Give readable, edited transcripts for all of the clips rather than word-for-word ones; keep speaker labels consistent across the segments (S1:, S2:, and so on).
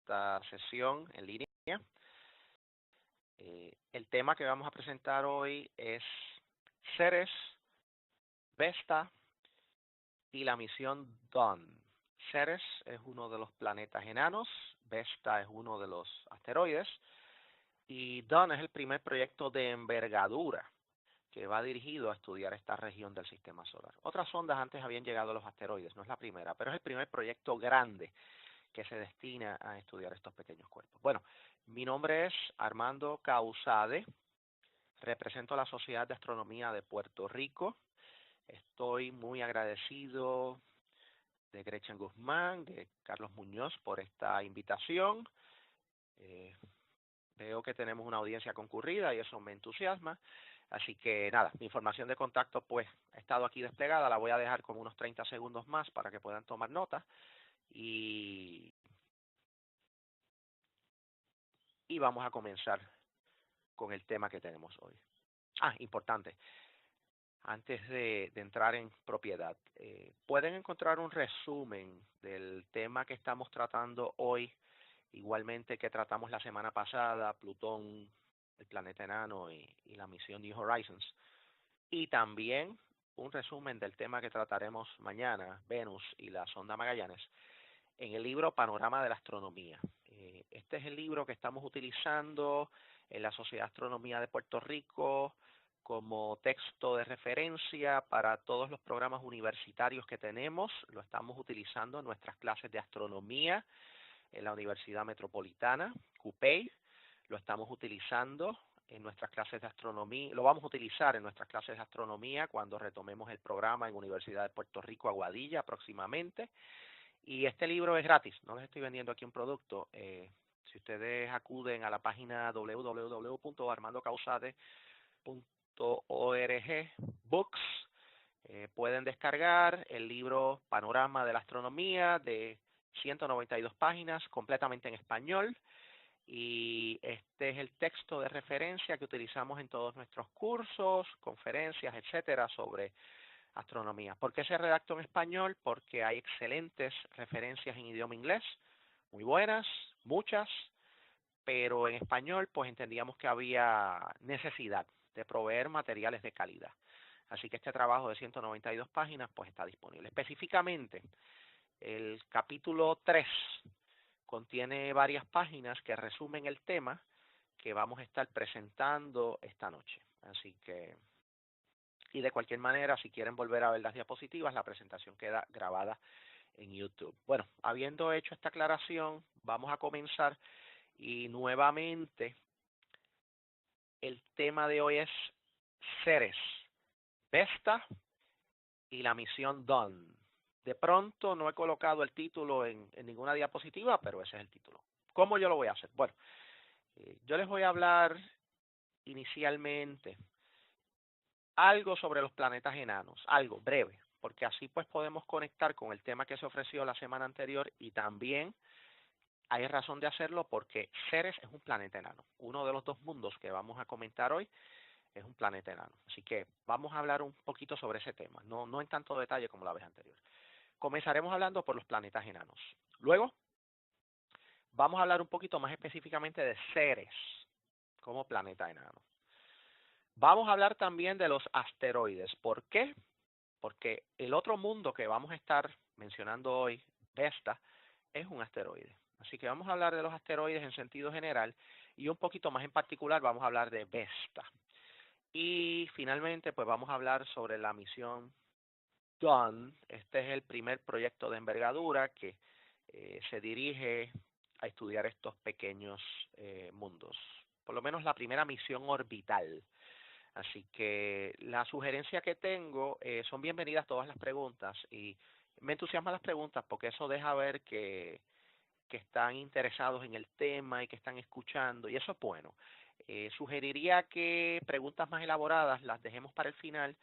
S1: esta sesión en línea. El tema que vamos a presentar hoy es Ceres, Vesta y la misión Dawn. Ceres es uno de los planetas enanos, Vesta es uno de los asteroides y Dawn es el primer proyecto de envergadura que va dirigido a estudiar esta región del sistema solar. Otras sondas antes habían llegado a los asteroides, no es la primera, pero es el primer proyecto grande que se destina a estudiar estos pequeños cuerpos. Bueno, mi nombre es Armando Causade, represento a la Sociedad de Astronomía de Puerto Rico. Estoy muy agradecido de Gretchen Guzmán, de Carlos Muñoz por esta invitación. Veo que tenemos una audiencia concurrida y eso me entusiasma. Así que nada, mi información de contacto pues ha estado aquí desplegada, la voy a dejar con unos 30 segundos más para que puedan tomar nota y vamos a comenzar con el tema que tenemos hoy. Importante, antes de entrar en propiedad, pueden encontrar un resumen del tema que estamos tratando hoy, igualmente que tratamos la semana pasada, Plutón, el planeta enano y la misión New Horizons, y también un resumen del tema que trataremos mañana, Venus y la sonda Magallanes, en el libro Panorama de la Astronomía. Este es el libro que estamos utilizando en la Sociedad de Astronomía de Puerto Rico como texto de referencia para todos los programas universitarios que tenemos. Lo estamos utilizando en nuestras clases de astronomía en la Universidad Metropolitana, CUPEI. Lo estamos utilizando en nuestras clases de astronomía, lo vamos a utilizar en nuestras clases de astronomía cuando retomemos el programa en Universidad de Puerto Rico, Aguadilla, próximamente. Y este libro es gratis, no les estoy vendiendo aquí un producto. Si ustedes acuden a la página www.armandocausade.org, books, pueden descargar el libro Panorama de la Astronomía de 192 páginas, completamente en español. Y este es el texto de referencia que utilizamos en todos nuestros cursos, conferencias, etcétera, sobre astronomía. ¿Por qué se redactó en español? Porque hay excelentes referencias en idioma inglés, muy buenas, muchas, pero en español pues entendíamos que había necesidad de proveer materiales de calidad. Así que este trabajo de 192 páginas pues está disponible. Específicamente, el capítulo 3 contiene varias páginas que resumen el tema que vamos a estar presentando esta noche. Así que, y de cualquier manera, si quieren volver a ver las diapositivas, la presentación queda grabada en YouTube. Bueno, habiendo hecho esta aclaración, vamos a comenzar y nuevamente el tema de hoy es Ceres, Vesta y la misión Dawn. De pronto no he colocado el título en ninguna diapositiva, pero ese es el título. ¿Cómo yo lo voy a hacer? Bueno, yo les voy a hablar inicialmente algo sobre los planetas enanos, algo breve, porque así pues podemos conectar con el tema que se ofreció la semana anterior y también hay razón de hacerlo porque Ceres es un planeta enano. Uno de los dos mundos que vamos a comentar hoy es un planeta enano. Así que vamos a hablar un poquito sobre ese tema, no en tanto detalle como la vez anterior. Comenzaremos hablando por los planetas enanos. Luego vamos a hablar un poquito más específicamente de Ceres como planeta enano. Vamos a hablar también de los asteroides. ¿Por qué? Porque el otro mundo que vamos a estar mencionando hoy, Vesta, es un asteroide. Así que vamos a hablar de los asteroides en sentido general y un poquito más en particular vamos a hablar de Vesta. Y finalmente pues vamos a hablar sobre la misión Dawn. Este es el primer proyecto de envergadura que se dirige a estudiar estos pequeños mundos. Por lo menos la primera misión orbital. Así que la sugerencia que tengo, son bienvenidas todas las preguntas y me entusiasman las preguntas porque eso deja ver que están interesados en el tema y que están escuchando y eso es bueno. Sugeriría que preguntas más elaboradas las dejemos para el final.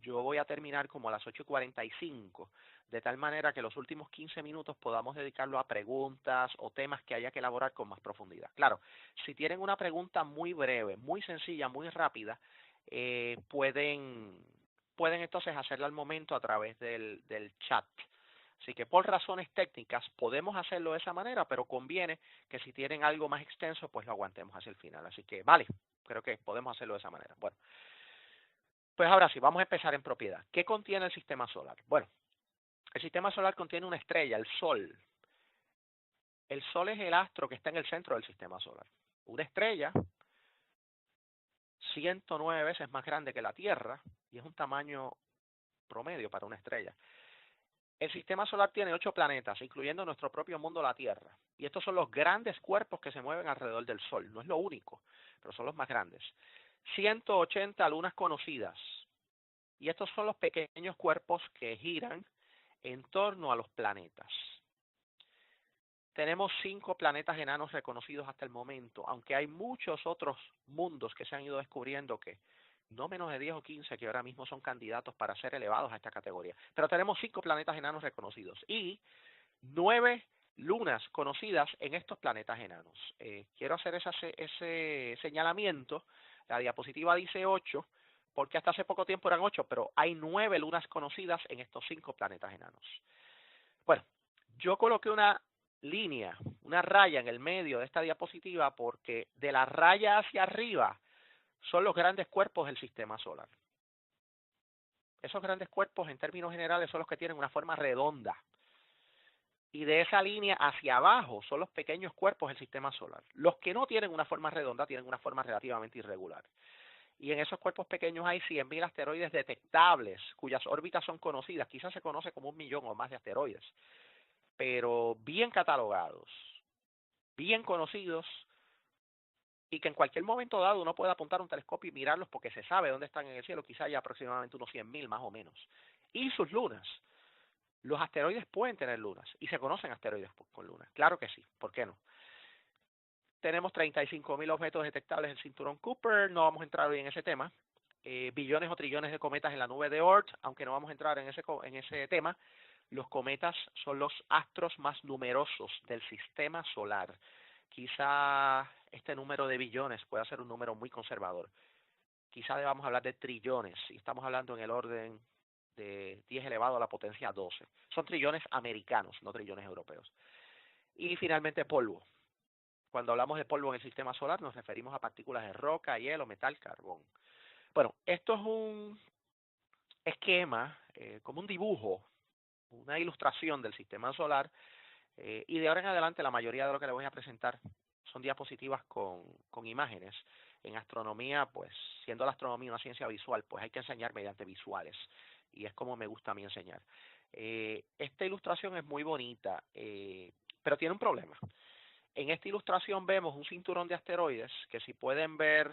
S1: Yo voy a terminar como a las 8:45, de tal manera que los últimos 15 minutos podamos dedicarlo a preguntas o temas que haya que elaborar con más profundidad. Claro, si tienen una pregunta muy breve, muy sencilla, muy rápida, pueden entonces hacerla al momento a través del chat. Así que por razones técnicas podemos hacerlo de esa manera, pero conviene que si tienen algo más extenso, pues lo aguantemos hacia el final. Así que vale, creo que podemos hacerlo de esa manera. Bueno, pues ahora sí, vamos a empezar en propiedad. ¿Qué contiene el sistema solar? Bueno, el sistema solar contiene una estrella, el Sol. El Sol es el astro que está en el centro del sistema solar. Una estrella 109 veces más grande que la Tierra y es un tamaño promedio para una estrella. El sistema solar tiene 8 planetas, incluyendo nuestro propio mundo, la Tierra. Y estos son los grandes cuerpos que se mueven alrededor del Sol. No es lo único, pero son los más grandes. 180 lunas conocidas. Y estos son los pequeños cuerpos que giran en torno a los planetas. Tenemos 5 planetas enanos reconocidos hasta el momento, aunque hay muchos otros mundos que se han ido descubriendo que no menos de 10 o 15 que ahora mismo son candidatos para ser elevados a esta categoría. Pero tenemos 5 planetas enanos reconocidos y 9 lunas conocidas en estos planetas enanos. Quiero hacer ese señalamiento. La diapositiva dice 8, porque hasta hace poco tiempo eran 8, pero hay 9 lunas conocidas en estos 5 planetas enanos. Bueno, yo coloqué una línea, una raya en el medio de esta diapositiva porque de la raya hacia arriba son los grandes cuerpos del sistema solar. Esos grandes cuerpos en términos generales son los que tienen una forma redonda. Y de esa línea hacia abajo son los pequeños cuerpos del sistema solar. Los que no tienen una forma redonda tienen una forma relativamente irregular. Y en esos cuerpos pequeños hay 100.000 asteroides detectables, cuyas órbitas son conocidas. Quizás se conoce como 1.000.000 o más de asteroides, pero bien catalogados, bien conocidos, y que en cualquier momento dado uno puede apuntar un telescopio y mirarlos porque se sabe dónde están en el cielo. Quizás hay aproximadamente unos 100.000 más o menos. Y sus lunas. Los asteroides pueden tener lunas y se conocen asteroides con lunas. Claro que sí, ¿por qué no? Tenemos 35.000 objetos detectables en el cinturón Kuiper, no vamos a entrar hoy en ese tema. Billones o trillones de cometas en la nube de Oort, aunque no vamos a entrar en ese tema. Los cometas son los astros más numerosos del sistema solar. Quizá este número de billones pueda ser un número muy conservador. Quizá debamos hablar de trillones, y estamos hablando en el orden de 10 elevado a la potencia 12. Son trillones americanos, no trillones europeos. Y finalmente polvo. Cuando hablamos de polvo en el sistema solar nos referimos a partículas de roca, hielo, metal, carbón. Bueno, esto es un esquema, como un dibujo, una ilustración del sistema solar, y de ahora en adelante la mayoría de lo que les voy a presentar son diapositivas con imágenes. En astronomía, pues siendo la astronomía una ciencia visual, pues hay que enseñar mediante visuales, y es como me gusta a mí enseñar. Esta ilustración es muy bonita, pero tiene un problema. En esta ilustración vemos un cinturón de asteroides que, si pueden ver,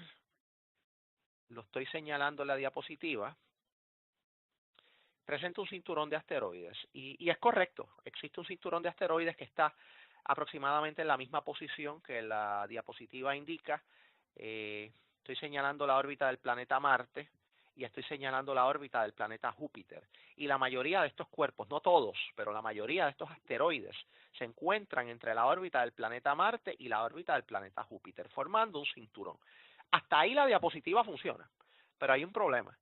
S1: lo estoy señalando en la diapositiva, presenta un cinturón de asteroides y es correcto, existe un cinturón de asteroides que está aproximadamente en la misma posición que la diapositiva indica. Estoy señalando la órbita del planeta Marte y estoy señalando la órbita del planeta Júpiter. Y la mayoría de estos cuerpos, no todos, pero la mayoría de estos asteroides se encuentran entre la órbita del planeta Marte y la órbita del planeta Júpiter, formando un cinturón. Hasta ahí la diapositiva funciona, pero hay un problema.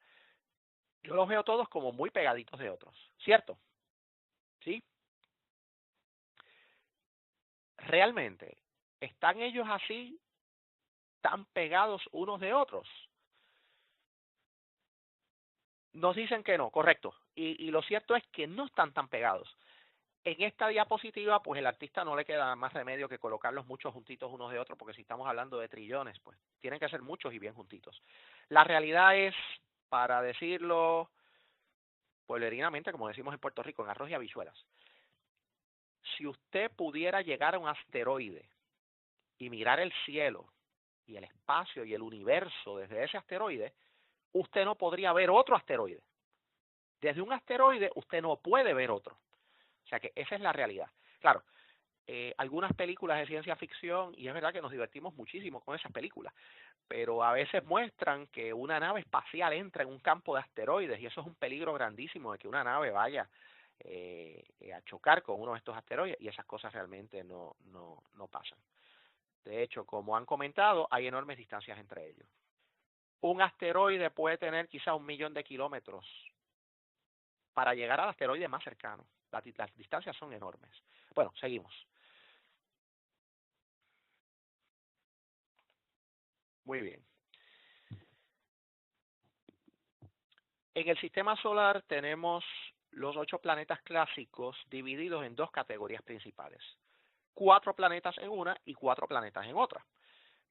S1: Yo los veo todos como muy pegaditos de otros, ¿cierto? ¿Sí? Realmente, ¿están ellos así tan pegados unos de otros? Nos dicen que no, correcto. Y lo cierto es que no están tan pegados. En esta diapositiva, pues el artista no le queda más remedio que colocarlos muchos juntitos unos de otros, porque si estamos hablando de trillones, pues tienen que ser muchos y bien juntitos. La realidad es, para decirlo pueblerinamente, como decimos en Puerto Rico, en arroz y habichuelas, si usted pudiera llegar a un asteroide y mirar el cielo y el espacio y el universo desde ese asteroide, usted no podría ver otro asteroide. Desde un asteroide usted no puede ver otro. O sea que esa es la realidad. Claro, algunas películas de ciencia ficción, y es verdad que nos divertimos muchísimo con esas películas, pero a veces muestran que una nave espacial entra en un campo de asteroides y eso es un peligro grandísimo de que una nave vaya a chocar con uno de estos asteroides, y esas cosas realmente no pasan. De hecho, como han comentado, hay enormes distancias entre ellos. Un asteroide puede tener quizá 1.000.000 de kilómetros para llegar al asteroide más cercano. Las distancias son enormes. Bueno, seguimos. Muy bien. En el sistema solar tenemos los 8 planetas clásicos divididos en 2 categorías principales. 4 planetas en una y 4 planetas en otra.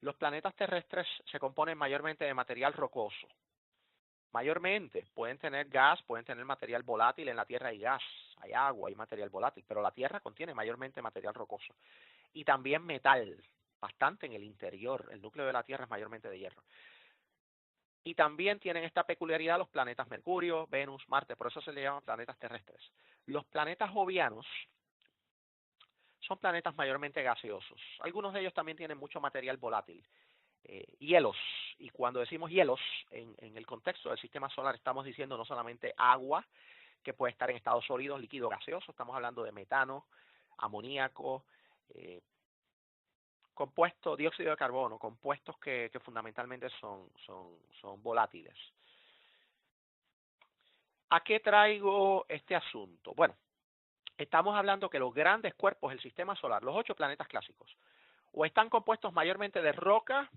S1: Los planetas terrestres se componen mayormente de material rocoso. Mayormente pueden tener gas, pueden tener material volátil. En la Tierra hay gas, hay agua, hay material volátil, pero la Tierra contiene mayormente material rocoso. Y también metal, bastante en el interior. El núcleo de la Tierra es mayormente de hierro. Y también tienen esta peculiaridad los planetas Mercurio, Venus, Marte, por eso se le llaman planetas terrestres. Los planetas jovianos son planetas mayormente gaseosos. Algunos de ellos también tienen mucho material volátil, hielos. Y cuando decimos hielos, en el contexto del sistema solar estamos diciendo no solamente agua, que puede estar en estados sólidos, líquido, gaseoso, estamos hablando de metano, amoníaco, compuesto, dióxido de carbono, compuestos que fundamentalmente son volátiles. ¿A qué traigo este asunto? Bueno, estamos hablando que los grandes cuerpos del sistema solar, los 8 planetas clásicos, o están compuestos mayormente de roca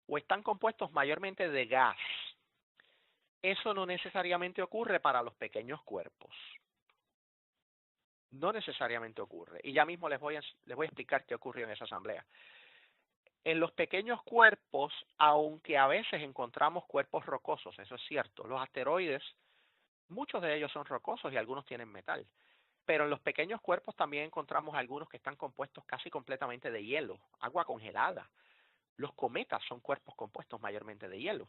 S1: o están compuestos mayormente de gas. Eso no necesariamente ocurre para los pequeños cuerpos. No necesariamente ocurre. Y ya mismo les voy a explicar qué ocurrió en esa asamblea. En los pequeños cuerpos, aunque a veces encontramos cuerpos rocosos, eso es cierto, los asteroides, muchos de ellos son rocosos y algunos tienen metal. Pero en los pequeños cuerpos también encontramos algunos que están compuestos casi completamente de hielo, agua congelada. Los cometas son cuerpos compuestos mayormente de hielo.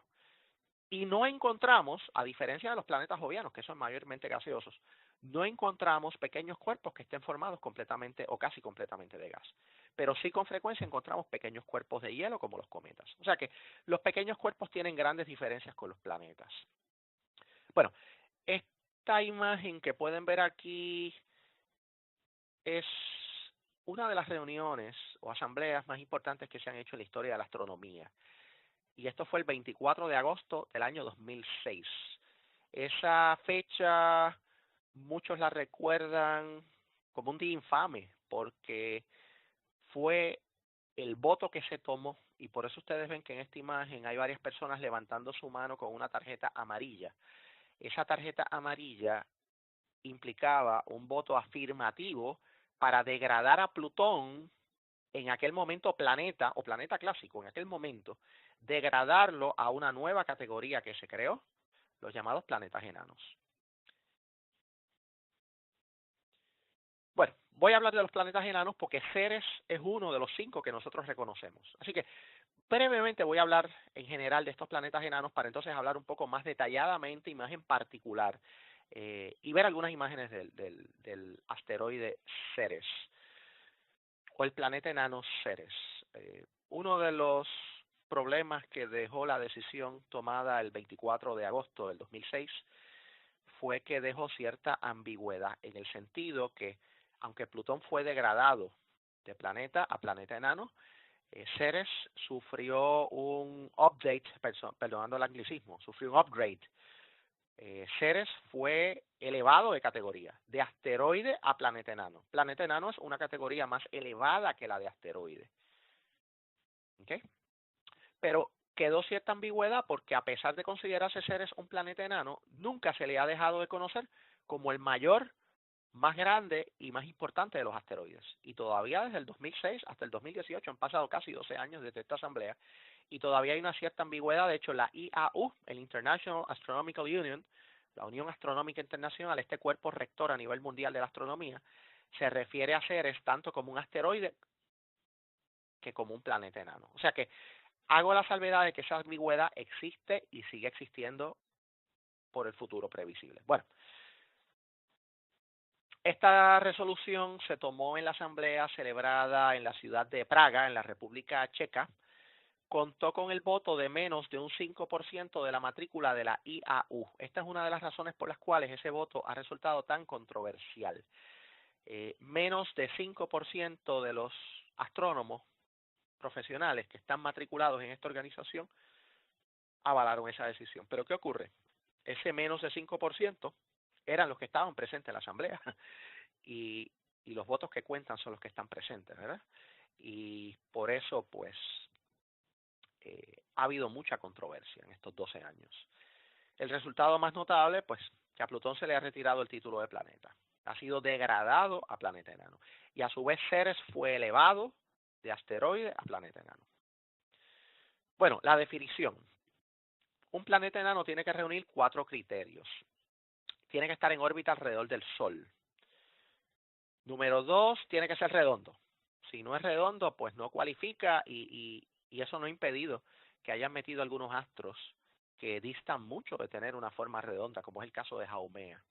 S1: Y no encontramos, a diferencia de los planetas jovianos, que son mayormente gaseosos, no encontramos pequeños cuerpos que estén formados completamente o casi completamente de gas. Pero sí con frecuencia encontramos pequeños cuerpos de hielo como los cometas. O sea que los pequeños cuerpos tienen grandes diferencias con los planetas. Bueno, esta imagen que pueden ver aquí es una de las reuniones o asambleas más importantes que se han hecho en la historia de la astronomía. Y esto fue el 24 de agosto del año 2006. Esa fecha muchos la recuerdan como un día infame porque fue el voto que se tomó, y por eso ustedes ven que en esta imagen hay varias personas levantando su mano con una tarjeta amarilla. Esa tarjeta amarilla implicaba un voto afirmativo para degradar a Plutón, en aquel momento planeta o planeta clásico, en aquel momento, degradarlo a una nueva categoría que se creó, los llamados planetas enanos. Bueno, voy a hablar de los planetas enanos porque Ceres es uno de los 5 que nosotros reconocemos. Así que brevemente voy a hablar en general de estos planetas enanos para entonces hablar un poco más detalladamente y más en particular y ver algunas imágenes del asteroide Ceres o el planeta enano Ceres. Uno de los problemas que dejó la decisión tomada el 24 de agosto del 2006 fue que dejó cierta ambigüedad en el sentido que aunque Plutón fue degradado de planeta a planeta enano, Ceres sufrió un update, perdonando el anglicismo, sufrió un upgrade. Ceres fue elevado de categoría, de asteroide a planeta enano. Planeta enano es una categoría más elevada que la de asteroide. ¿Okay? Pero quedó cierta ambigüedad porque a pesar de considerarse Ceres un planeta enano, nunca se le ha dejado de conocer como el mayor, más grande y más importante de los asteroides. Y todavía desde el 2006 hasta el 2018 han pasado casi 12 años desde esta asamblea y todavía hay una cierta ambigüedad. De hecho, la IAU, el International Astronomical Union, la Unión Astronómica Internacional, este cuerpo rector a nivel mundial de la astronomía, se refiere a Ceres tanto como un asteroide que como un planeta enano. O sea que hago la salvedad de que esa ambigüedad existe y sigue existiendo por el futuro previsible. Bueno, esta resolución se tomó en la asamblea celebrada en la ciudad de Praga, en la República Checa. Contó con el voto de menos de un 5% de la matrícula de la IAU. Esta es una de las razones por las cuales ese voto ha resultado tan controversial. Menos de 5% de los astrónomos profesionales que están matriculados en esta organización avalaron esa decisión. Pero ¿qué ocurre? Ese menos de 5% eran los que estaban presentes en la asamblea y, y los votos que cuentan son los que están presentes, ¿verdad? Y por eso, pues, ha habido mucha controversia en estos 12 años. El resultado más notable, pues, que a Plutón se le ha retirado el título de planeta. Ha sido degradado a planeta enano. Y a su vez Ceres fue elevado de asteroide a planeta enano. Bueno, la definición. Un planeta enano tiene que reunir 4 criterios. Tiene que estar en órbita alrededor del Sol. Número 2, tiene que ser redondo. Si no es redondo, pues no cualifica y eso no ha impedido que hayan metido algunos astros que distan mucho de tener una forma redonda, como es el caso de Haumea.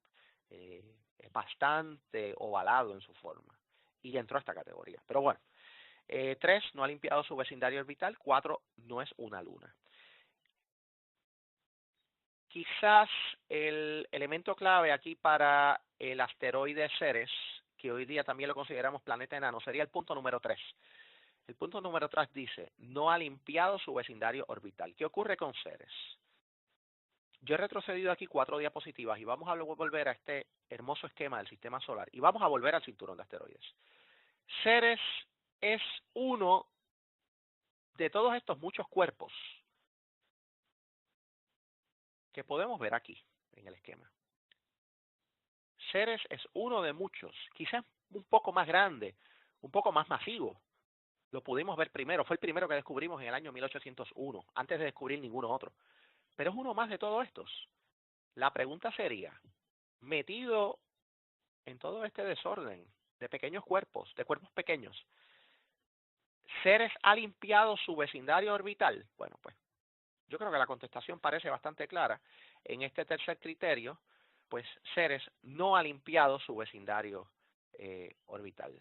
S1: Es bastante ovalado en su forma y entró a esta categoría. Pero bueno, 3, no ha limpiado su vecindario orbital. 4, no es una luna. Quizás el elemento clave aquí para el asteroide Ceres, que hoy día también lo consideramos planeta enano, sería el punto número 3. El punto número 3 dice, no ha limpiado su vecindario orbital. ¿Qué ocurre con Ceres? Yo he retrocedido aquí 4 diapositivas y vamos a volver a este hermoso esquema del sistema solar y vamos a volver al cinturón de asteroides. Ceres es uno de todos estos muchos cuerpos que podemos ver aquí en el esquema. Ceres es uno de muchos, quizás un poco más grande, un poco más masivo. Lo pudimos ver primero, fue el primero que descubrimos en el año 1801, antes de descubrir ninguno otro. Pero es uno más de todos estos. La pregunta sería, metido en todo este desorden de pequeños cuerpos, de cuerpos pequeños, ¿Ceres ha limpiado su vecindario orbital? Bueno, pues yo creo que la contestación parece bastante clara. En este tercer criterio, pues Ceres no ha limpiado su vecindario orbital.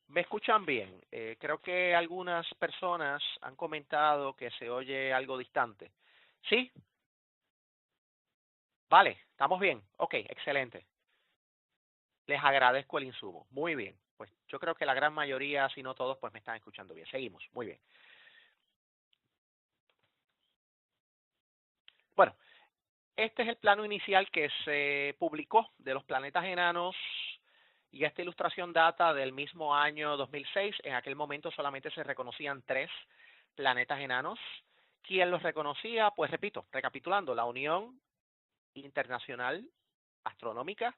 S1: ¿Me escuchan bien? Creo que algunas personas han comentado que se oye algo distante. ¿Sí? Vale, ¿estamos bien? Ok, excelente. Les agradezco el insumo. Muy bien. Pues yo creo que la gran mayoría, si no todos, pues me están escuchando bien. Seguimos. Muy bien. Bueno, este es el plano inicial que se publicó de los planetas enanos y esta ilustración data del mismo año 2006. En aquel momento solamente se reconocían 3 planetas enanos. ¿Quién los reconocía? Pues repito, recapitulando, la Unión Internacional Astronómica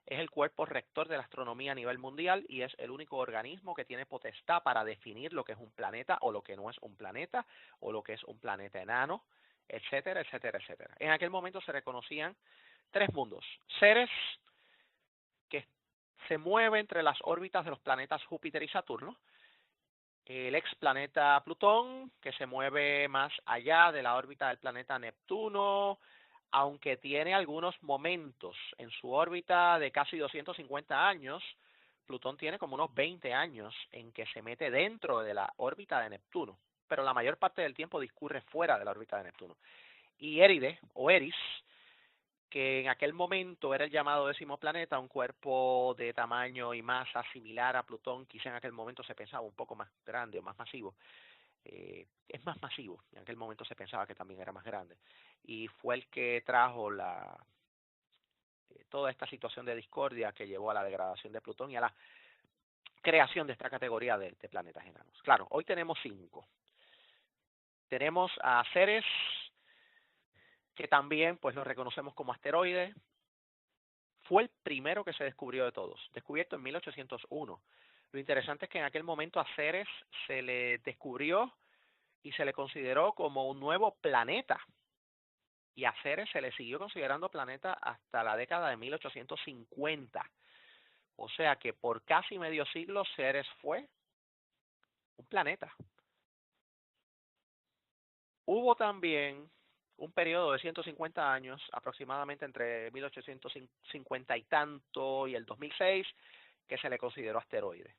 S1: es el cuerpo rector de la astronomía a nivel mundial y es el único organismo que tiene potestad para definir lo que es un planeta o lo que no es un planeta o lo que es un planeta enano, etcétera, etcétera, etcétera. En aquel momento se reconocían 3 mundos. Ceres, que se mueve entre las órbitas de los planetas Júpiter y Saturno. El explaneta Plutón, que se mueve más allá de la órbita del planeta Neptuno, aunque tiene algunos momentos en su órbita de casi 250 años, Plutón tiene como unos 20 años en que se mete dentro de la órbita de Neptuno, pero la mayor parte del tiempo discurre fuera de la órbita de Neptuno. Y Éride, o Eris, que en aquel momento era el llamado 10º planeta, un cuerpo de tamaño y masa similar a Plutón, quizá en aquel momento se pensaba un poco más grande o más masivo. Es más masivo, en aquel momento se pensaba que también era más grande. Y fue el que trajo toda esta situación de discordia que llevó a la degradación de Plutón y a la creación de esta categoría de planetas enanos. Claro, hoy tenemos 5. Tenemos a Ceres, que también pues lo reconocemos como asteroide. Fue el primero que se descubrió de todos, descubierto en 1801. Lo interesante es que en aquel momento a Ceres se le descubrió y se le consideró como un nuevo planeta. Y a Ceres se le siguió considerando planeta hasta la década de 1850. O sea que por casi medio siglo Ceres fue un planeta. Hubo también un periodo de 150 años, aproximadamente entre 1850 y tanto y el 2006, que se le consideró asteroide.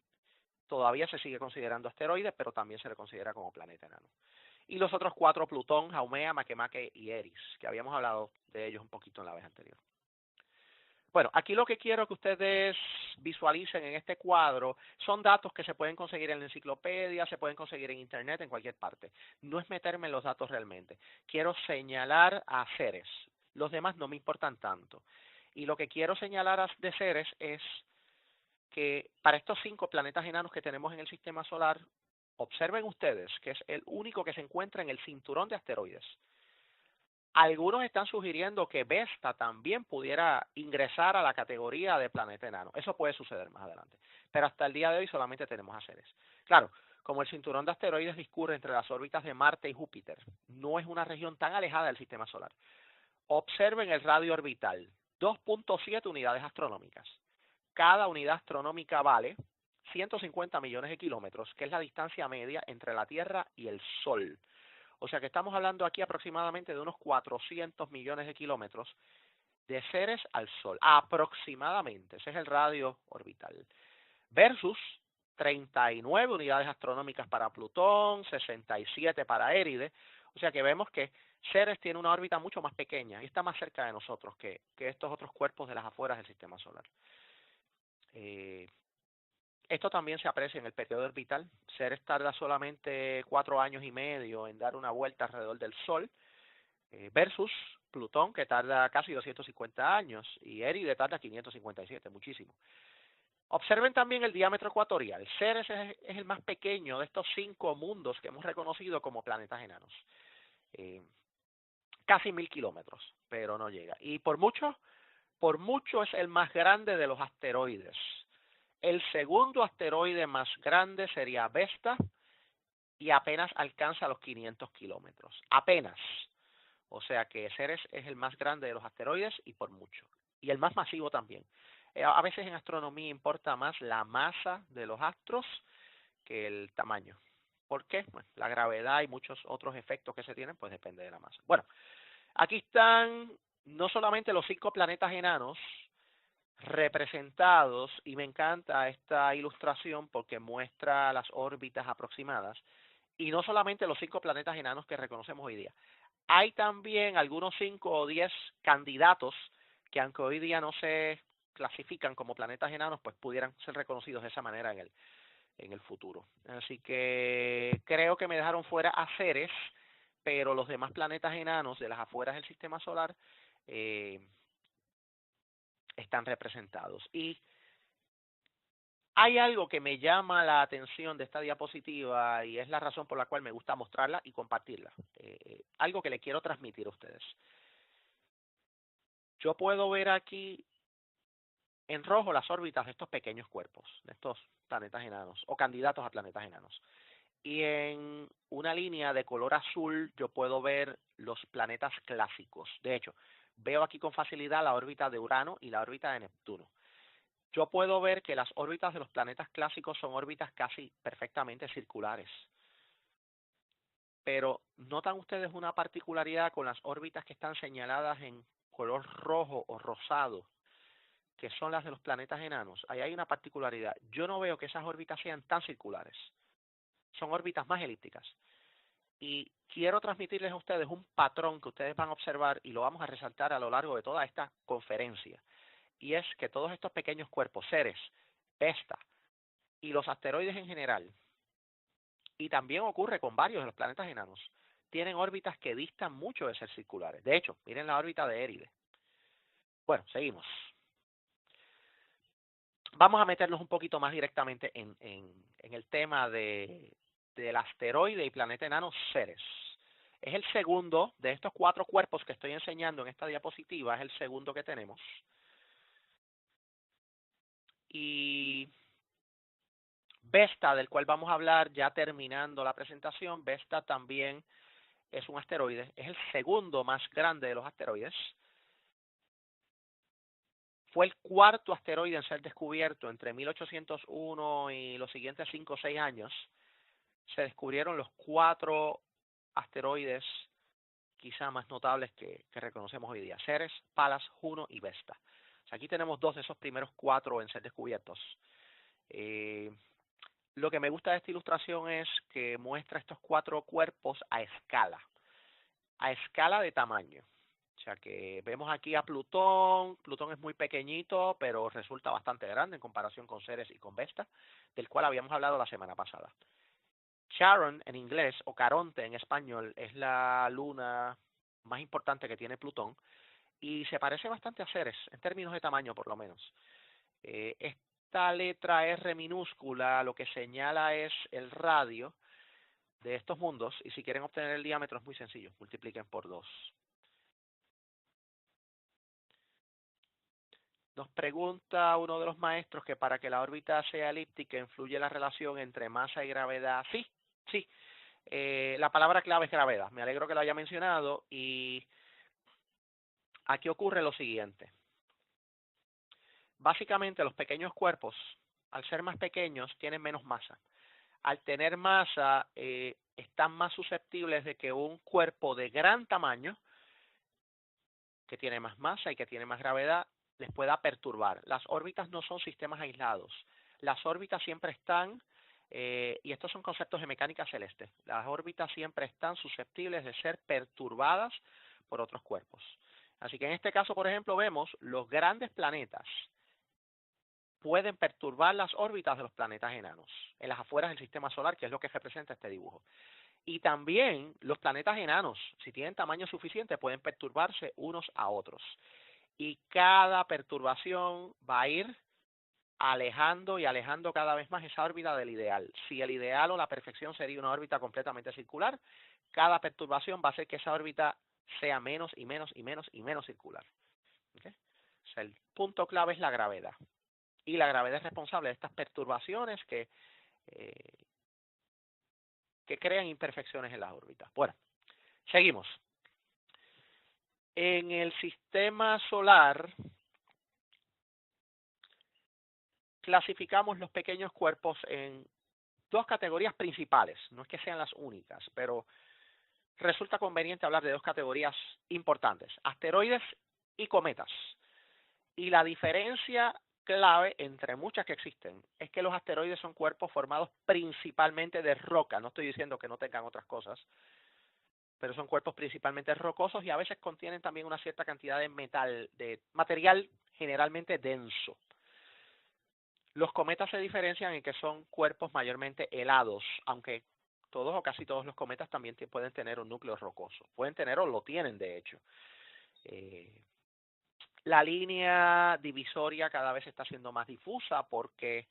S1: Todavía se sigue considerando asteroide, pero también se le considera como planeta enano. Y los otros 4, Plutón, Haumea, Makemake y Eris, que habíamos hablado de ellos un poquito en la vez anterior. Bueno, aquí lo que quiero que ustedes visualicen en este cuadro son datos que se pueden conseguir en la enciclopedia, se pueden conseguir en internet, en cualquier parte. No es meterme en los datos realmente. Quiero señalar a Ceres. Los demás no me importan tanto. Y lo que quiero señalar de Ceres es que para estos 5 planetas enanos que tenemos en el sistema solar, observen ustedes que es el único que se encuentra en el cinturón de asteroides. Algunos están sugiriendo que Vesta también pudiera ingresar a la categoría de planeta enano. Eso puede suceder más adelante. Pero hasta el día de hoy solamente tenemos a Ceres. Claro, como el cinturón de asteroides discurre entre las órbitas de Marte y Júpiter, no es una región tan alejada del sistema solar. Observen el radio orbital, 2.7 unidades astronómicas. Cada unidad astronómica vale 150 millones de kilómetros, que es la distancia media entre la Tierra y el Sol. O sea que estamos hablando aquí aproximadamente de unos 400 millones de kilómetros de Ceres al Sol. Aproximadamente, ese es el radio orbital. Versus 39 unidades astronómicas para Plutón, 67 para Éride. O sea que vemos que Ceres tiene una órbita mucho más pequeña y está más cerca de nosotros que estos otros cuerpos de las afueras del sistema solar. Esto también se aprecia en el periodo orbital. Ceres tarda solamente 4 años y medio en dar una vuelta alrededor del Sol, versus Plutón, que tarda casi 250 años, y Éride tarda 557, muchísimo. Observen también el diámetro ecuatorial. Ceres es el más pequeño de estos 5 mundos que hemos reconocido como planetas enanos. Casi 1000 kilómetros, pero no llega. Y por mucho es el más grande de los asteroides. El segundo asteroide más grande sería Vesta y apenas alcanza los 500 kilómetros. Apenas. O sea que Ceres es el más grande de los asteroides y por mucho. Y el más masivo también. A veces en astronomía importa más la masa de los astros que el tamaño. ¿Por qué? Bueno, la gravedad y muchos otros efectos que se tienen, pues depende de la masa. Bueno, aquí están no solamente los 5 planetas enanos representados, y me encanta esta ilustración porque muestra las órbitas aproximadas, y no solamente los 5 planetas enanos que reconocemos hoy día. Hay también algunos 5 o 10 candidatos que, aunque hoy día no se clasifican como planetas enanos, pues pudieran ser reconocidos de esa manera en el futuro. Así que creo que me dejaron fuera a Ceres, pero los demás planetas enanos de las afueras del sistema solar están representados. Y hay algo que me llama la atención de esta diapositiva y es la razón por la cual me gusta mostrarla y compartirla. Algo que le quiero transmitir a ustedes. Yo puedo ver aquí en rojo las órbitas de estos pequeños cuerpos, de estos planetas enanos o candidatos a planetas enanos. Y en una línea de color azul yo puedo ver los planetas clásicos. De hecho, veo aquí con facilidad la órbita de Urano y la órbita de Neptuno. Yo puedo ver que las órbitas de los planetas clásicos son órbitas casi perfectamente circulares. Pero ¿notan ustedes una particularidad con las órbitas que están señaladas en color rojo o rosado, que son las de los planetas enanos? Ahí hay una particularidad. Yo no veo que esas órbitas sean tan circulares. Son órbitas más elípticas. Y quiero transmitirles a ustedes un patrón que ustedes van a observar y lo vamos a resaltar a lo largo de toda esta conferencia. Y es que todos estos pequeños cuerpos, Ceres, Vesta y los asteroides en general, y también ocurre con varios de los planetas enanos, tienen órbitas que distan mucho de ser circulares. De hecho, miren la órbita de Éride. Bueno, seguimos. Vamos a meternos un poquito más directamente en el tema del asteroide y planeta enano Ceres. Es el segundo de estos 4 cuerpos que estoy enseñando en esta diapositiva, es el segundo que tenemos. Y Vesta, del cual vamos a hablar ya terminando la presentación, Vesta también es un asteroide, es el segundo más grande de los asteroides. Fue el 4º asteroide en ser descubierto entre 1801 y los siguientes 5 o 6 años. Se descubrieron los 4 asteroides quizá más notables que reconocemos hoy día: Ceres, Pallas, Juno y Vesta. O sea, aquí tenemos 2 de esos primeros 4 en ser descubiertos. Lo que me gusta de esta ilustración es que muestra estos 4 cuerpos a escala de tamaño. O sea que vemos aquí a Plutón. Plutón es muy pequeñito, pero resulta bastante grande en comparación con Ceres y con Vesta, del cual habíamos hablado la semana pasada. Charon en inglés o Caronte en español es la luna más importante que tiene Plutón y se parece bastante a Ceres, en términos de tamaño por lo menos. Esta letra R minúscula lo que señala es el radio de estos mundos y si quieren obtener el diámetro es muy sencillo, multipliquen por 2. Nos pregunta uno de los maestros que para que la órbita sea elíptica influye la relación entre masa y gravedad. Sí, sí. La palabra clave es gravedad. Me alegro que lo haya mencionado y aquí ocurre lo siguiente. Básicamente los pequeños cuerpos, al ser más pequeños, tienen menos masa. Al tener masa, están más susceptibles de que un cuerpo de gran tamaño, que tiene más masa y que tiene más gravedad, les pueda perturbar. Las órbitas no son sistemas aislados. Las órbitas siempre están, y estos son conceptos de mecánica celeste, las órbitas siempre están susceptibles de ser perturbadas por otros cuerpos. Así que en este caso, por ejemplo, vemos los grandes planetas pueden perturbar las órbitas de los planetas enanos, en las afueras del sistema solar, que es lo que representa este dibujo. Y también los planetas enanos, si tienen tamaño suficiente, pueden perturbarse unos a otros. Y cada perturbación va a ir alejando y alejando cada vez más esa órbita del ideal. Si el ideal o la perfección sería una órbita completamente circular, cada perturbación va a hacer que esa órbita sea menos y menos y menos y menos circular. ¿Okay? O sea, el punto clave es la gravedad. Y la gravedad es responsable de estas perturbaciones eh, que crean imperfecciones en las órbitas. Bueno, seguimos. En el sistema solar clasificamos los pequeños cuerpos en dos categorías principales. No es que sean las únicas, pero resulta conveniente hablar de dos categorías importantes, asteroides y cometas. Y la diferencia clave entre muchas que existen es que los asteroides son cuerpos formados principalmente de roca. No estoy diciendo que no tengan otras cosas, pero son cuerpos principalmente rocosos y a veces contienen también una cierta cantidad de metal, de material generalmente denso. Los cometas se diferencian en que son cuerpos mayormente helados, aunque todos o casi todos los cometas también pueden tener un núcleo rocoso. Pueden tener o lo tienen, de hecho. La línea divisoria cada vez está siendo más difusa porque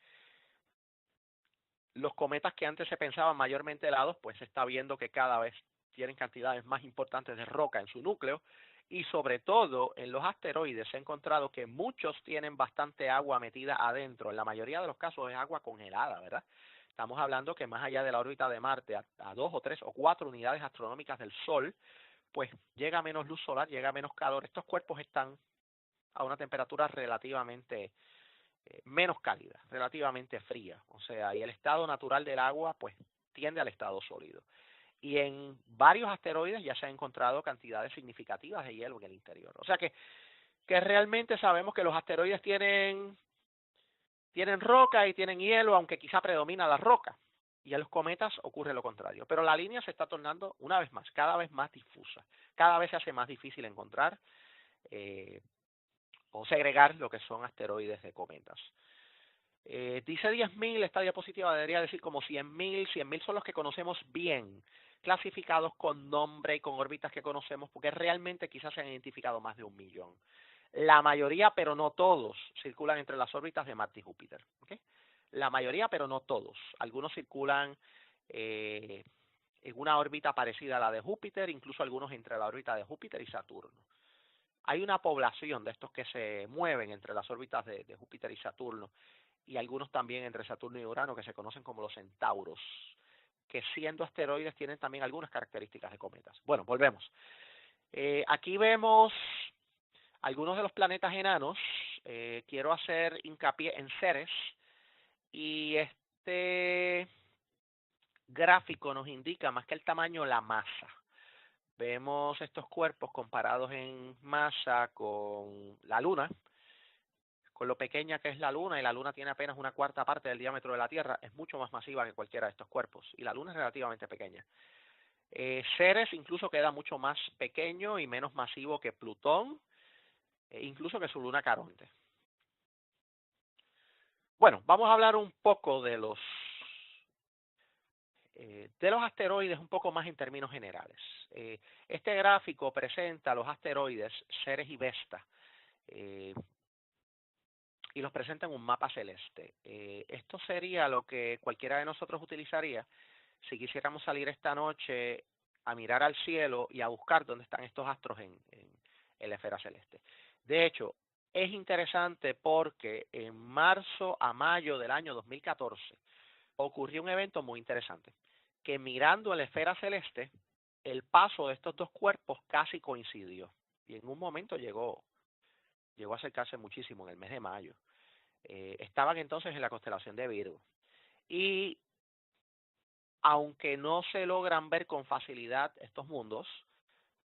S1: los cometas que antes se pensaban mayormente helados, pues se está viendo que cada vez tienen cantidades más importantes de roca en su núcleo y sobre todo en los asteroides se ha encontrado que muchos tienen bastante agua metida adentro. En la mayoría de los casos es agua congelada, ¿verdad? Estamos hablando que más allá de la órbita de Marte, a 2 o 3 o 4 unidades astronómicas del Sol, pues llega menos luz solar, llega menos calor. Estos cuerpos están a una temperatura relativamente menos cálida, relativamente fría. O sea, y el estado natural del agua pues tiende al estado sólido. Y en varios asteroides ya se han encontrado cantidades significativas de hielo en el interior. O sea que realmente sabemos que los asteroides tienen roca y tienen hielo, aunque quizá predomina la roca. Y en los cometas ocurre lo contrario. Pero la línea se está tornando una vez más, cada vez más difusa. Cada vez se hace más difícil encontrar o segregar lo que son asteroides de cometas. Dice 10.000, esta diapositiva debería decir como 100.000. 100.000 son los que conocemos bien, clasificados con nombre y con órbitas que conocemos, porque realmente quizás se han identificado más de 1.000.000. La mayoría, pero no todos, circulan entre las órbitas de Marte y Júpiter. ¿Okay? La mayoría, pero no todos. Algunos circulan en una órbita parecida a la de Júpiter, incluso algunos entre la órbita de Júpiter y Saturno. Hay una población de estos que se mueven entre las órbitas de Júpiter y Saturno, y algunos también entre Saturno y Urano que se conocen como los centauros, que siendo asteroides tienen también algunas características de cometas. Bueno, volvemos. Aquí vemos algunos de los planetas enanos. Quiero hacer hincapié en Ceres y este gráfico nos indica más que el tamaño, la masa. Vemos estos cuerpos comparados en masa con la Luna, con lo pequeña que es la Luna, y la Luna tiene apenas una cuarta parte del diámetro de la Tierra, es mucho más masiva que cualquiera de estos cuerpos, y la Luna es relativamente pequeña. Ceres incluso queda mucho más pequeño y menos masivo que Plutón, incluso que su luna Caronte. Bueno, vamos a hablar un poco de los asteroides un poco más en términos generales. Este gráfico presenta los asteroides Ceres y Vesta y los presenta en un mapa celeste. Esto sería lo que cualquiera de nosotros utilizaría si quisiéramos salir esta noche a mirar al cielo y a buscar dónde están estos astros en la esfera celeste. De hecho, es interesante porque en marzo a mayo del año 2014 ocurrió un evento muy interesante, que mirando a la esfera celeste, el paso de estos dos cuerpos casi coincidió. Y en un momento llegó a acercarse muchísimo en el mes de mayo. Estaban entonces en la constelación de Virgo. Y aunque no se logran ver con facilidad estos mundos,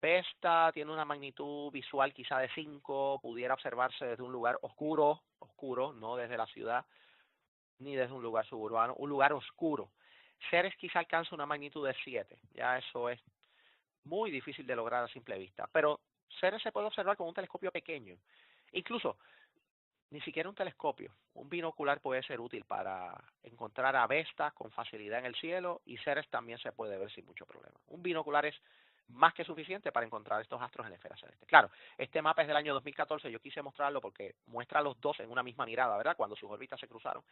S1: Vesta tiene una magnitud visual quizá de 5, pudiera observarse desde un lugar oscuro, no desde la ciudad, ni desde un lugar suburbano, un lugar oscuro. Ceres quizá alcanza una magnitud de 7, ya eso es muy difícil de lograr a simple vista, pero Ceres se puede observar con un telescopio pequeño. Incluso ni siquiera un telescopio, un binocular puede ser útil para encontrar a Vesta con facilidad en el cielo, y Ceres también se puede ver sin mucho problema. Un binocular es más que suficiente para encontrar estos astros en la esfera celeste. Claro, este mapa es del año 2014, yo quise mostrarlo porque muestra a los dos en una misma mirada, ¿verdad? Cuando sus órbitas se cruzaron.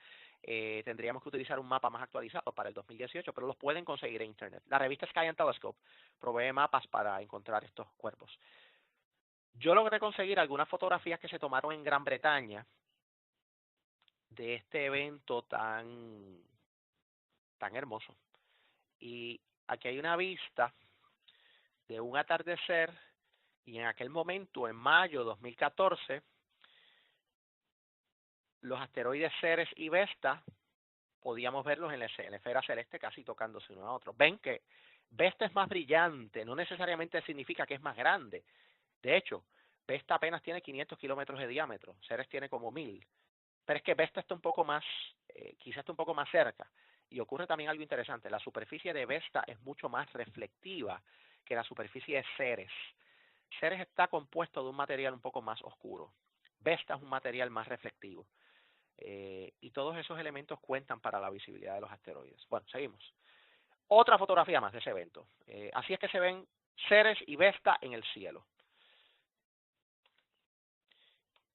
S1: Tendríamos que utilizar un mapa más actualizado para el 2018, pero los pueden conseguir en internet. La revista Sky and Telescope provee mapas para encontrar estos cuerpos. Yo logré conseguir algunas fotografías que se tomaron en Gran Bretaña de este evento tan hermoso. Y aquí hay una vista de un atardecer, y en aquel momento, en mayo de 2014, los asteroides Ceres y Vesta podíamos verlos en la esfera celeste casi tocándose uno a otro. Ven que Vesta es más brillante, no necesariamente significa que es más grande. De hecho, Vesta apenas tiene 500 kilómetros de diámetro, Ceres tiene como 1000. Pero es que Vesta está un poco más, quizás está un poco más cerca. Y ocurre también algo interesante, la superficie de Vesta es mucho más reflectiva que la superficie de Ceres. Ceres está compuesto de un material un poco más oscuro. Vesta es un material más reflectivo. Y todos esos elementos cuentan para la visibilidad de los asteroides. Bueno, seguimos. Otra fotografía más de ese evento. Así es que se ven Ceres y Vesta en el cielo.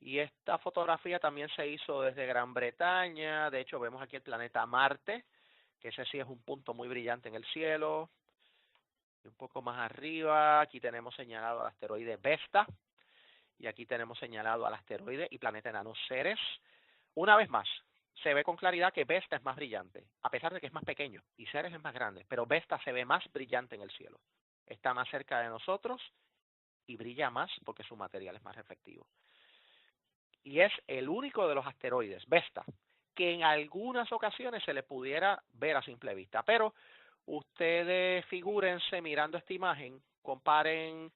S1: Y esta fotografía también se hizo desde Gran Bretaña. De hecho, vemos aquí el planeta Marte, que ese sí es un punto muy brillante en el cielo. Y un poco más arriba, aquí tenemos señalado al asteroide Vesta. Y aquí tenemos señalado al asteroide y planeta enano Ceres. Una vez más, se ve con claridad que Vesta es más brillante, a pesar de que es más pequeño y Ceres es más grande, pero Vesta se ve más brillante en el cielo. Está más cerca de nosotros y brilla más porque su material es más reflectivo. Y es el único de los asteroides, Vesta, que en algunas ocasiones se le pudiera ver a simple vista. Pero ustedes figúrense mirando esta imagen, comparen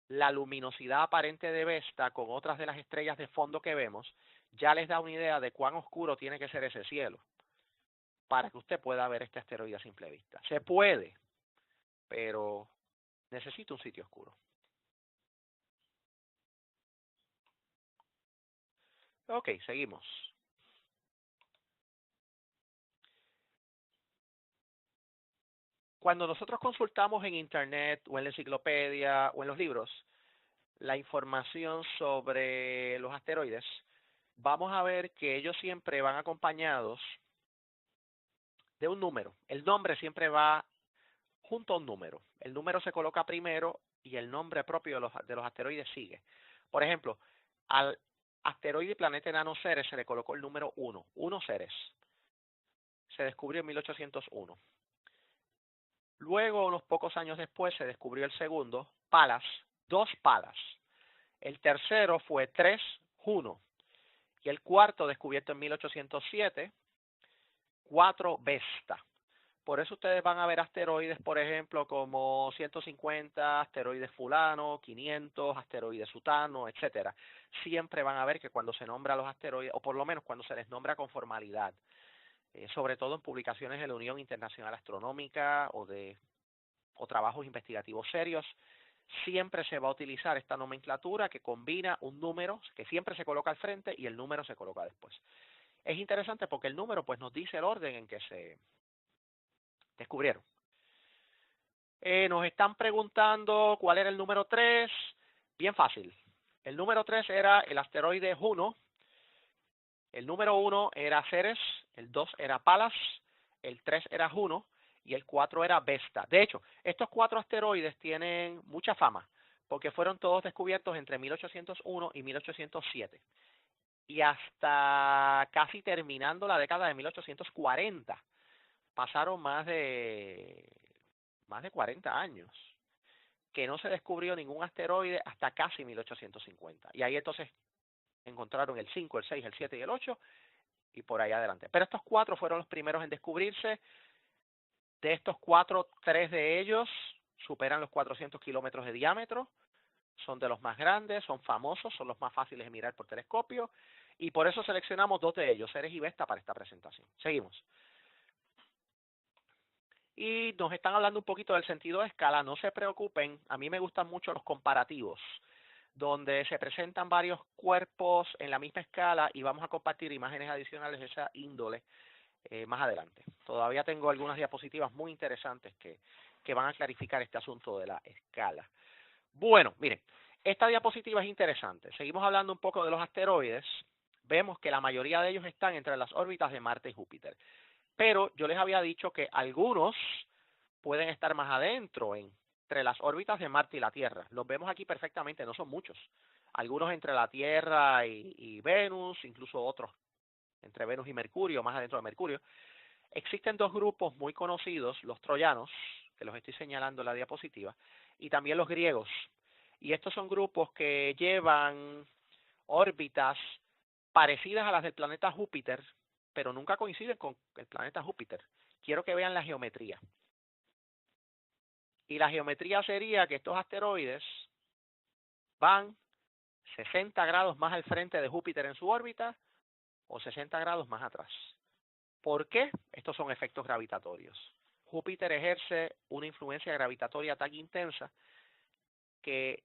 S1: la luminosidad aparente de Vesta con otras de las estrellas de fondo que vemos, ya les da una idea de cuán oscuro tiene que ser ese cielo para que usted pueda ver este asteroide a simple vista. Se puede, pero necesita un sitio oscuro. Ok, seguimos. Cuando nosotros consultamos en internet o en la enciclopedia o en los libros la información sobre los asteroides, vamos a ver que ellos siempre van acompañados de un número. El nombre siempre va junto a un número. El número se coloca primero y el nombre propio de los asteroides sigue. Por ejemplo, al asteroide y planeta enano Ceres se le colocó el número 1. 1 Ceres. Se descubrió en 1801. Luego, unos pocos años después, se descubrió el segundo, Palas, 2 Palas. El tercero fue 3 Juno. Y el cuarto, descubierto en 1807, 4 Vesta. Por eso ustedes van a ver asteroides, por ejemplo, como 150, asteroides fulano, 500, asteroides sutano, etcétera. Siempre van a ver que cuando se nombra a los asteroides, o por lo menos cuando se les nombra con formalidad, sobre todo en publicaciones de la Unión Internacional Astronómica o de o trabajos investigativos serios, siempre se va a utilizar esta nomenclatura que combina un número que siempre se coloca al frente y el número se coloca después. Es interesante porque el número pues nos dice el orden en que se descubrieron. Nos están preguntando cuál era el número 3. Bien fácil. El número 3 era el asteroide Juno. El número 1 era Ceres. El 2 era Pallas. El 3 era Juno. Y el 4 era Vesta. De hecho, estos 4 asteroides tienen mucha fama porque fueron todos descubiertos entre 1801 y 1807. Y hasta casi terminando la década de 1840 pasaron más de 40 años que no se descubrió ningún asteroide hasta casi 1850. Y ahí entonces encontraron el 5, el 6, el 7 y el 8 y por ahí adelante. Pero estos 4 fueron los primeros en descubrirse. De estos 4, 3 de ellos superan los 400 kilómetros de diámetro. Son de los más grandes, son famosos, son los más fáciles de mirar por telescopio. Y por eso seleccionamos 2 de ellos, Ceres y Vesta, para esta presentación. Seguimos. Y nos están hablando un poquito del sentido de escala. No se preocupen, a mí me gustan mucho los comparativos, donde se presentan varios cuerpos en la misma escala y vamos a compartir imágenes adicionales de esa índole más adelante. Todavía tengo algunas diapositivas muy interesantes que van a clarificar este asunto de la escala. Bueno, miren, esta diapositiva es interesante. Seguimos hablando un poco de los asteroides. Vemos que la mayoría de ellos están entre las órbitas de Marte y Júpiter. Pero yo les había dicho que algunos pueden estar más adentro, entre las órbitas de Marte y la Tierra. Los vemos aquí perfectamente, no son muchos. Algunos entre la Tierra y Venus, incluso otros entre Venus y Mercurio, más adentro de Mercurio. Existen 2 grupos muy conocidos, los troyanos, que los estoy señalando en la diapositiva, y también los griegos. Y estos son grupos que llevan órbitas parecidas a las del planeta Júpiter, pero nunca coinciden con el planeta Júpiter. Quiero que vean la geometría. Y la geometría sería que estos asteroides van 60 grados más al frente de Júpiter en su órbita o 60 grados más atrás. ¿Por qué? Estos son efectos gravitatorios. Júpiter ejerce una influencia gravitatoria tan intensa que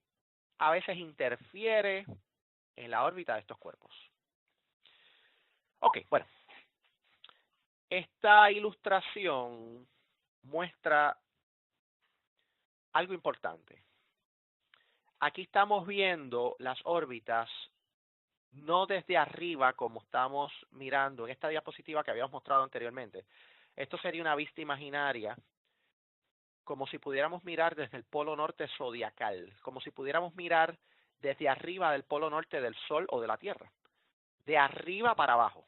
S1: a veces interfiere en la órbita de estos cuerpos. Ok, bueno. Esta ilustración muestra algo importante. Aquí estamos viendo las órbitas no desde arriba como estamos mirando en esta diapositiva que habíamos mostrado anteriormente. Esto sería una vista imaginaria, como si pudiéramos mirar desde el polo norte zodiacal, como si pudiéramos mirar desde arriba del polo norte del Sol o de la Tierra, de arriba para abajo.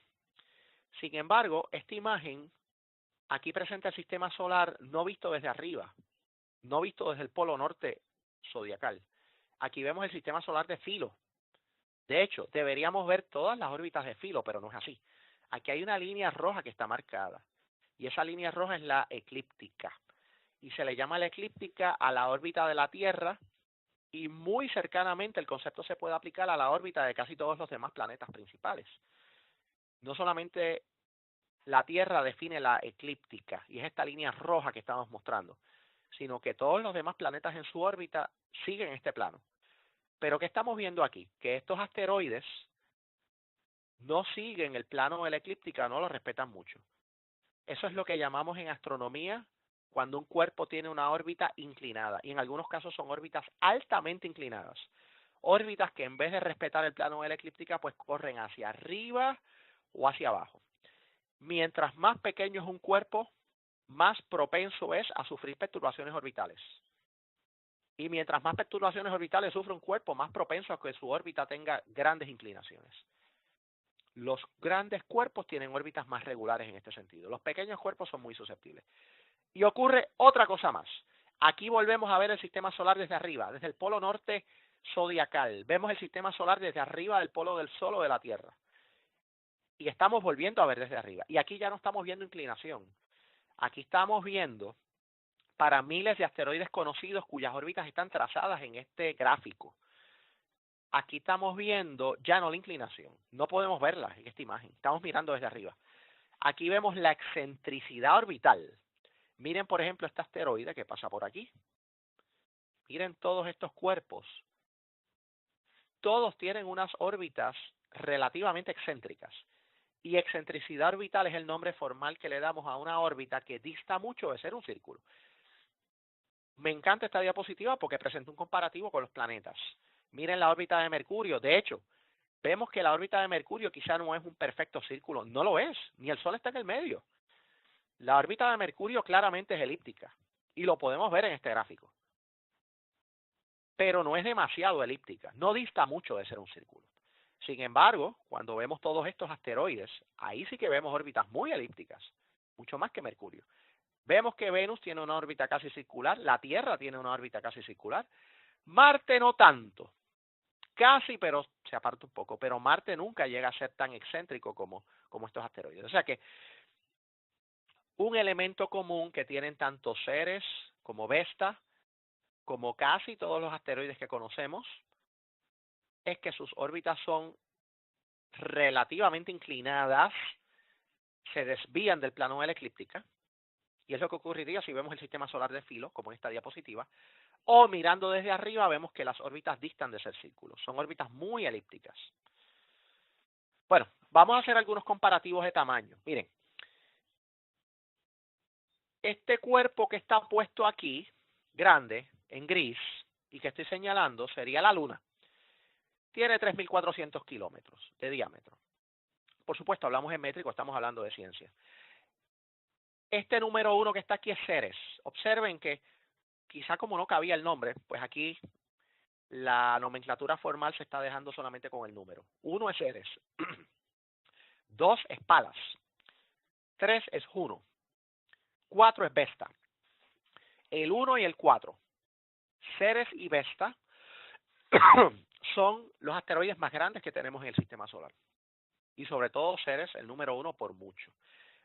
S1: Sin embargo, esta imagen aquí presenta el sistema solar no visto desde arriba, no visto desde el polo norte zodiacal. Aquí vemos el sistema solar de filo. De hecho, deberíamos ver todas las órbitas de filo, pero no es así. Aquí hay una línea roja que está marcada, y esa línea roja es la eclíptica. Y se le llama la eclíptica a la órbita de la Tierra, y muy cercanamente el concepto se puede aplicar a la órbita de casi todos los demás planetas principales. No solamente la Tierra define la eclíptica, y es esta línea roja que estamos mostrando, sino que todos los demás planetas en su órbita siguen este plano. Pero ¿qué estamos viendo aquí? Que estos asteroides no siguen el plano de la eclíptica, no lo respetan mucho. Eso es lo que llamamos en astronomía cuando un cuerpo tiene una órbita inclinada, y en algunos casos son órbitas altamente inclinadas. Órbitas que en vez de respetar el plano de la eclíptica, pues corren hacia arriba o hacia abajo. Mientras más pequeño es un cuerpo, más propenso es a sufrir perturbaciones orbitales. Y mientras más perturbaciones orbitales sufre un cuerpo, más propenso a que su órbita tenga grandes inclinaciones. Los grandes cuerpos tienen órbitas más regulares en este sentido. Los pequeños cuerpos son muy susceptibles. Y ocurre otra cosa más. Aquí volvemos a ver el sistema solar desde arriba, desde el polo norte zodiacal. Vemos el sistema solar desde arriba del polo del Sol o de la Tierra. Y estamos volviendo a ver desde arriba. Y aquí ya no estamos viendo inclinación. Aquí estamos viendo para miles de asteroides conocidos cuyas órbitas están trazadas en este gráfico. Aquí estamos viendo ya no la inclinación, no podemos verla en esta imagen, estamos mirando desde arriba. Aquí vemos la excentricidad orbital. Miren, por ejemplo, este asteroide que pasa por aquí. Miren todos estos cuerpos. Todos tienen unas órbitas relativamente excéntricas. Y excentricidad orbital es el nombre formal que le damos a una órbita que dista mucho de ser un círculo. Me encanta esta diapositiva porque presenta un comparativo con los planetas. Miren la órbita de Mercurio. De hecho, vemos que la órbita de Mercurio quizá no es un perfecto círculo. No lo es. Ni el Sol está en el medio. La órbita de Mercurio claramente es elíptica. Y lo podemos ver en este gráfico. Pero no es demasiado elíptica. No dista mucho de ser un círculo. Sin embargo, cuando vemos todos estos asteroides, ahí sí que vemos órbitas muy elípticas. Mucho más que Mercurio. Vemos que Venus tiene una órbita casi circular. La Tierra tiene una órbita casi circular. Marte no tanto. Casi, pero se aparta un poco. Pero Marte nunca llega a ser tan excéntrico como estos asteroides. O sea que un elemento común que tienen tanto Ceres como Vesta, como casi todos los asteroides que conocemos, es que sus órbitas son relativamente inclinadas, se desvían del plano de la eclíptica, y es lo que ocurriría si vemos el sistema solar de filo, como en esta diapositiva, o mirando desde arriba vemos que las órbitas distan de ser círculos, son órbitas muy elípticas. Bueno, vamos a hacer algunos comparativos de tamaño. Miren, este cuerpo que está puesto aquí, grande, en gris, y que estoy señalando, sería la Luna. Tiene 3.400 kilómetros de diámetro. Por supuesto, hablamos en métrico, estamos hablando de ciencia. Este número 1 que está aquí es Ceres. Observen que quizá como no cabía el nombre, pues aquí la nomenclatura formal se está dejando solamente con el número. 1 es Ceres, 2 es Palas, 3 es Juno, 4 es Vesta. El 1 y el 4, Ceres y Vesta, son los asteroides más grandes que tenemos en el sistema solar. Y sobre todo Ceres, el número 1 por mucho.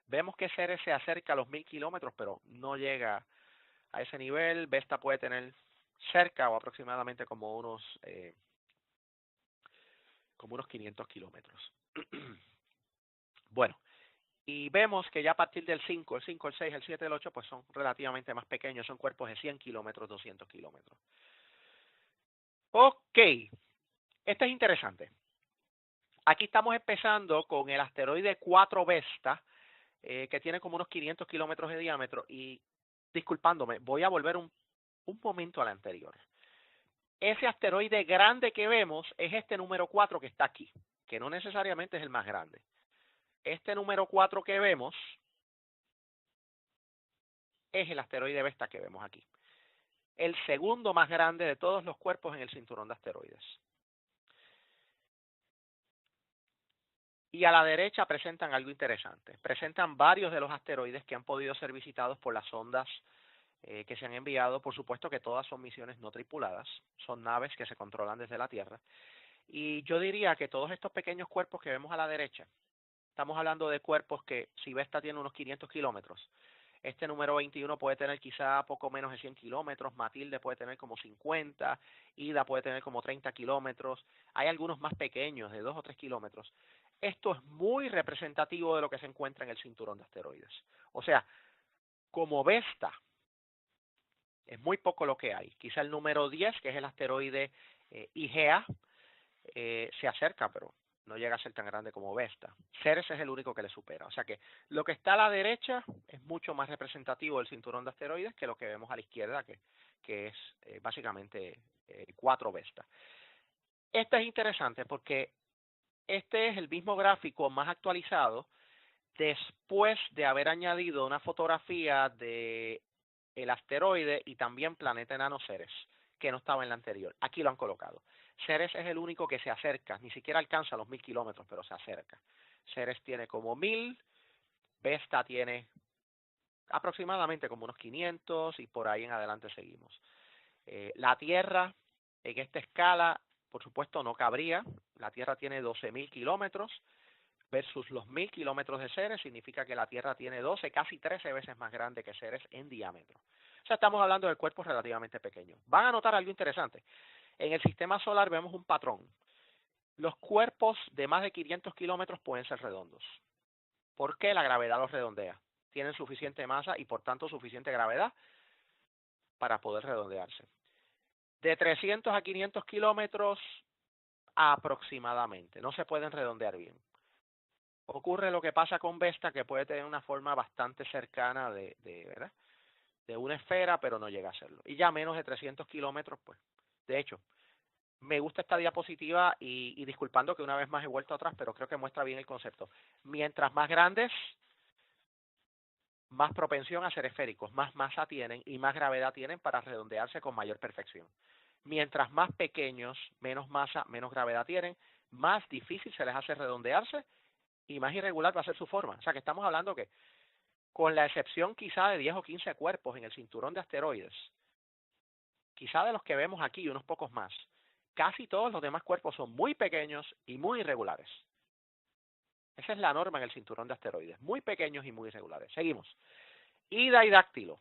S1: Vemos que Ceres se acerca a los 1.000 kilómetros, pero no llega a ese nivel. Vesta puede tener cerca o aproximadamente como unos 500 kilómetros. Bueno, y vemos que ya a partir del 5, el 5, el 6, el 7, el 8, pues son relativamente más pequeños, son cuerpos de 100 kilómetros, 200 kilómetros. Ok, este es interesante. Aquí estamos empezando con el asteroide 4 Vesta, que tiene como unos 500 kilómetros de diámetro, y disculpándome, voy a volver un momento al anterior. Ese asteroide grande que vemos es este número 4 que está aquí, que no necesariamente es el más grande. Este número 4 que vemos es el asteroide Vesta que vemos aquí. El segundo más grande de todos los cuerpos en el cinturón de asteroides. Y a la derecha presentan algo interesante. Presentan varios de los asteroides que han podido ser visitados por las sondas que se han enviado. Por supuesto que todas son misiones no tripuladas, son naves que se controlan desde la Tierra. Y yo diría que todos estos pequeños cuerpos que vemos a la derecha, estamos hablando de cuerpos que si Vesta tiene unos 500 kilómetros, este número 21 puede tener quizá poco menos de 100 kilómetros, Matilde puede tener como 50, Ida puede tener como 30 kilómetros, hay algunos más pequeños de 2 o 3 kilómetros. Esto es muy representativo de lo que se encuentra en el cinturón de asteroides. O sea, como Vesta, es muy poco lo que hay. Quizá el número 10, que es el asteroide Igea, se acerca, pero no llega a ser tan grande como Vesta. Ceres es el único que le supera. O sea que lo que está a la derecha es mucho más representativo del cinturón de asteroides que lo que vemos a la izquierda, que es básicamente 4 Vesta. Este es interesante porque este es el mismo gráfico más actualizado después de haber añadido una fotografía de el asteroide y también planeta enano Ceres, que no estaba en la anterior. Aquí lo han colocado. Ceres es el único que se acerca, ni siquiera alcanza los 1.000 kilómetros, pero se acerca. Ceres tiene como 1.000, Vesta tiene aproximadamente como unos 500 y por ahí en adelante seguimos. La Tierra, en esta escala, por supuesto no cabría. La Tierra tiene 12.000 kilómetros versus los 1.000 kilómetros de Ceres, significa que la Tierra tiene 12, casi 13 veces más grande que Ceres en diámetro. O sea, estamos hablando de cuerpos relativamente pequeños. Van a notar algo interesante. En el sistema solar vemos un patrón. Los cuerpos de más de 500 kilómetros pueden ser redondos. ¿Por qué? La gravedad los redondea. tienen suficiente masa y por tanto suficiente gravedad para poder redondearse. De 300 a 500 kilómetros aproximadamente, no se pueden redondear bien. Ocurre lo que pasa con Vesta, que puede tener una forma bastante cercana ¿verdad?, de una esfera, pero no llega a serlo. Y ya menos de 300 kilómetros, pues, de hecho, me gusta esta diapositiva y disculpando que una vez más he vuelto atrás, pero creo que muestra bien el concepto. Mientras más grandes, más propensión a ser esféricos, más masa tienen y más gravedad tienen para redondearse con mayor perfección. Mientras más pequeños, menos masa, menos gravedad tienen, más difícil se les hace redondearse y más irregular va a ser su forma. O sea que estamos hablando que, con la excepción quizá de 10 o 15 cuerpos en el cinturón de asteroides, quizá de los que vemos aquí y unos pocos más, casi todos los demás cuerpos son muy pequeños y muy irregulares. Esa es la norma en el cinturón de asteroides, muy pequeños y muy irregulares. Seguimos. Ida y Dáctilo.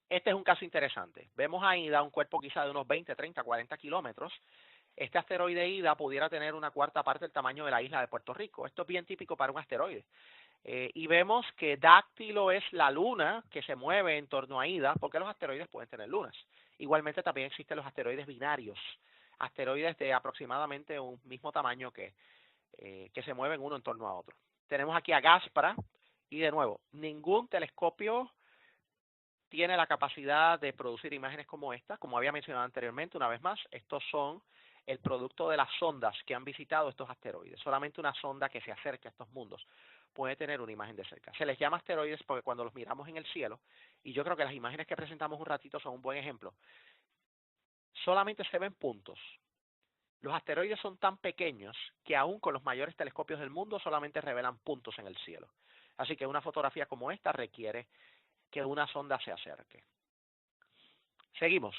S1: Este es un caso interesante. Vemos a Ida, un cuerpo quizá de unos 20, 30, 40 kilómetros. Este asteroide Ida pudiera tener una cuarta parte del tamaño de la isla de Puerto Rico. Esto es bien típico para un asteroide. Y vemos que Dáctilo es la luna que se mueve en torno a Ida, porque los asteroides pueden tener lunas. Igualmente también existen los asteroides binarios, asteroides de aproximadamente un mismo tamaño que se mueven uno en torno a otro. Tenemos aquí a Gaspra, y de nuevo, ningún telescopio tiene la capacidad de producir imágenes como esta. Como había mencionado anteriormente, una vez más, estos son el producto de las sondas que han visitado estos asteroides. Solamente una sonda que se acerca a estos mundos puede tener una imagen de cerca. Se les llama asteroides porque cuando los miramos en el cielo, y yo creo que las imágenes que presentamos un ratito son un buen ejemplo, solamente se ven puntos. Los asteroides son tan pequeños que aún con los mayores telescopios del mundo solamente revelan puntos en el cielo. Así que una fotografía como esta requiere que una sonda se acerque. Seguimos.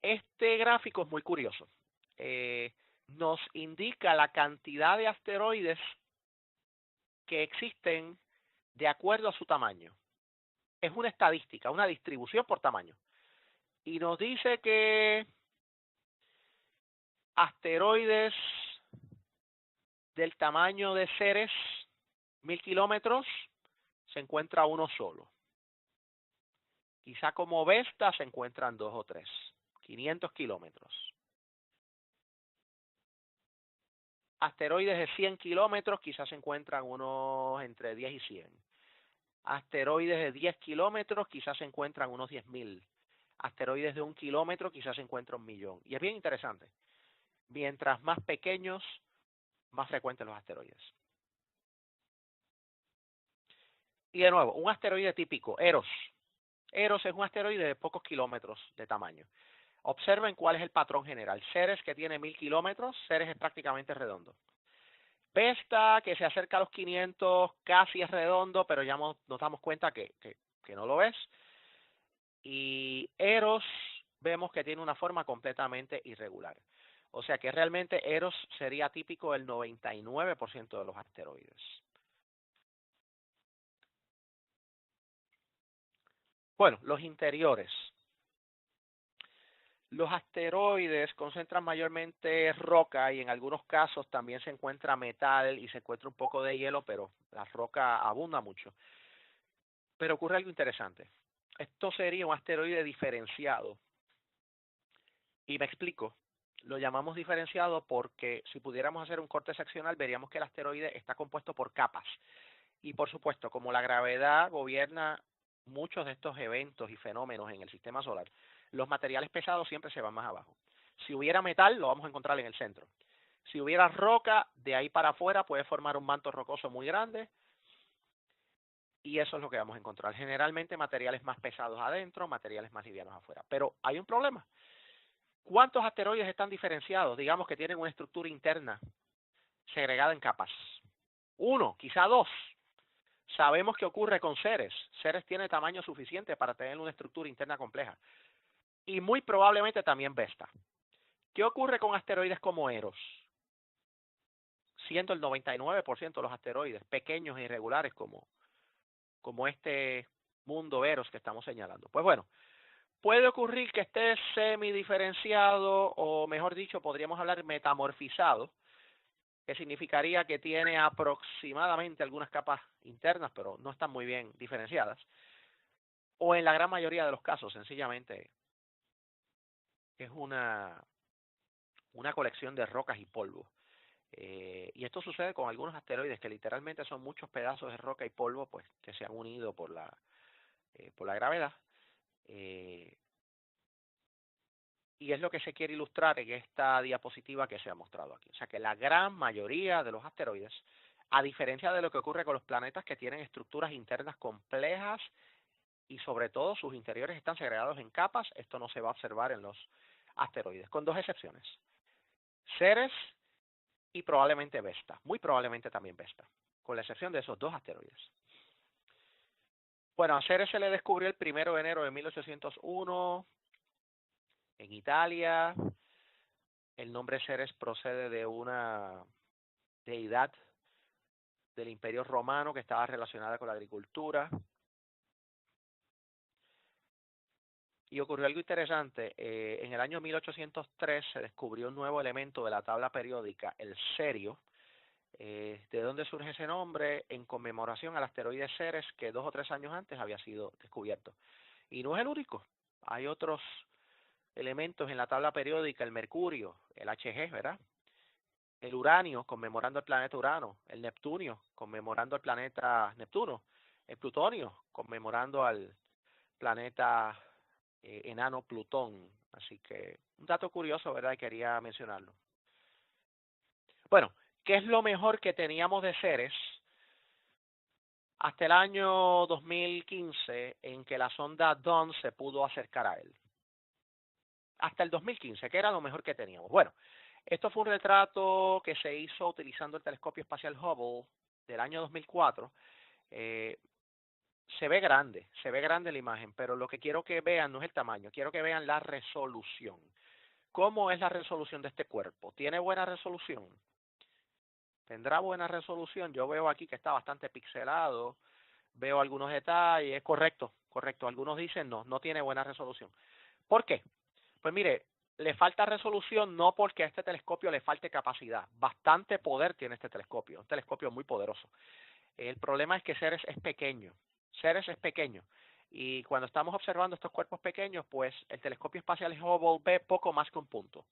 S1: Este gráfico es muy curioso. Nos indica la cantidad de asteroides que existen de acuerdo a su tamaño. Es una estadística, una distribución por tamaño. Y nos dice que asteroides del tamaño de Ceres, 1000 kilómetros, se encuentra uno solo. Quizá como Vesta se encuentran 2 o 3. 500 kilómetros. Asteroides de 100 kilómetros quizás se encuentran unos entre 10 y 100. Asteroides de 10 kilómetros quizás se encuentran unos 10.000. Asteroides de 1 kilómetro quizás se encuentra 1.000.000. Y es bien interesante. Mientras más pequeños, más frecuentes los asteroides. Y de nuevo, un asteroide típico, Eros. Eros es un asteroide de pocos kilómetros de tamaño. Observen cuál es el patrón general. Ceres, que tiene 1000 kilómetros, Ceres es prácticamente redondo. Vesta, que se acerca a los 500, casi es redondo, pero ya nos damos cuenta que no lo es. Y Eros, vemos que tiene una forma completamente irregular. O sea que realmente Eros sería típico del 99% de los asteroides. Bueno, los interiores. Los asteroides concentran mayormente roca y en algunos casos también se encuentra metal y se encuentra un poco de hielo, pero la roca abunda mucho. Pero ocurre algo interesante. Esto sería un asteroide diferenciado. Y me explico. Lo llamamos diferenciado porque si pudiéramos hacer un corte seccional veríamos que el asteroide está compuesto por capas. Y por supuesto, como la gravedad gobierna muchos de estos eventos y fenómenos en el sistema solar, los materiales pesados siempre se van más abajo. Si hubiera metal, lo vamos a encontrar en el centro. Si hubiera roca, de ahí para afuera puede formar un manto rocoso muy grande. Y eso es lo que vamos a encontrar. Generalmente materiales más pesados adentro, materiales más livianos afuera. Pero hay un problema. ¿Cuántos asteroides están diferenciados? Digamos que tienen una estructura interna segregada en capas. 1, quizá 2. Sabemos qué ocurre con Ceres. Ceres tiene tamaño suficiente para tener una estructura interna compleja. Y muy probablemente también Vesta. ¿Qué ocurre con asteroides como Eros? Siendo el 99% de los asteroides pequeños e irregulares como este mundo Eros que estamos señalando. Pues bueno, puede ocurrir que esté semidiferenciado o mejor dicho, podríamos hablar metamorfizado que significaría que tiene aproximadamente algunas capas internas, pero no están muy bien diferenciadas, o en la gran mayoría de los casos, sencillamente, es una colección de rocas y polvo. Y esto sucede con algunos asteroides que literalmente son muchos pedazos de roca y polvo pues que se han unido por la gravedad. Eh, y es lo que se quiere ilustrar en esta diapositiva que se ha mostrado aquí. O sea que la gran mayoría de los asteroides, a diferencia de lo que ocurre con los planetas que tienen estructuras internas complejas y sobre todo sus interiores están segregados en capas, esto no se va a observar en los asteroides, con dos excepciones. Ceres y probablemente Vesta, muy probablemente también Vesta, con la excepción de esos dos asteroides. Bueno, a Ceres se le descubrió el 1 de enero de 1801 en Italia. El nombre Ceres procede de una deidad del Imperio Romano que estaba relacionada con la agricultura. Y ocurrió algo interesante. En el año 1803 se descubrió un nuevo elemento de la tabla periódica, el cerio. ¿De dónde surge ese nombre? En conmemoración al asteroide Ceres, que 2 o 3 años antes había sido descubierto. Y no es el único. Hay otros elementos en la tabla periódica, el mercurio, el Hg, ¿verdad? El uranio, conmemorando el planeta Urano, el neptunio, conmemorando el planeta Neptuno, el plutonio, conmemorando al planeta enano Plutón. Así que un dato curioso, ¿verdad? Y quería mencionarlo. Bueno, ¿qué es lo mejor que teníamos de Ceres hasta el año 2015 en que la sonda Dawn se pudo acercar a él? Hasta el 2015, ¿qué era lo mejor que teníamos? Bueno, esto fue un retrato que se hizo utilizando el telescopio espacial Hubble del año 2004. Se ve grande la imagen, pero lo que quiero que vean no es el tamaño, quiero que vean la resolución. ¿Cómo es la resolución de este cuerpo? ¿Tiene buena resolución? ¿Tendrá buena resolución? Yo veo aquí que está bastante pixelado, veo algunos detalles, correcto, correcto. Algunos dicen no tiene buena resolución. ¿Por qué? Pues mire, le falta resolución no porque a este telescopio le falte capacidad. Bastante poder tiene este telescopio, un telescopio muy poderoso. El problema es que Ceres es pequeño. Ceres es pequeño. Y cuando estamos observando estos cuerpos pequeños, pues el telescopio espacial Hubble ve poco más que un punto.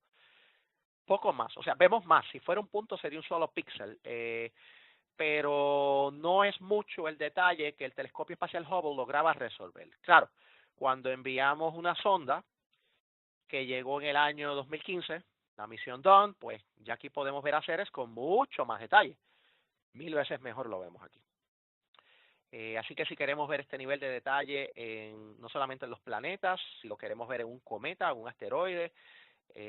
S1: Poco más. O sea, vemos más. Si fuera un punto sería un solo píxel. Pero no es mucho el detalle que el telescopio espacial Hubble lograba resolver. Claro, cuando enviamos una sonda que llegó en el año 2015, la misión Dawn, pues ya aquí podemos ver a Ceres con mucho más detalle. 1000 veces mejor lo vemos aquí. Así que si queremos ver este nivel de detalle no solamente en los planetas, si lo queremos ver en un cometa, un asteroide,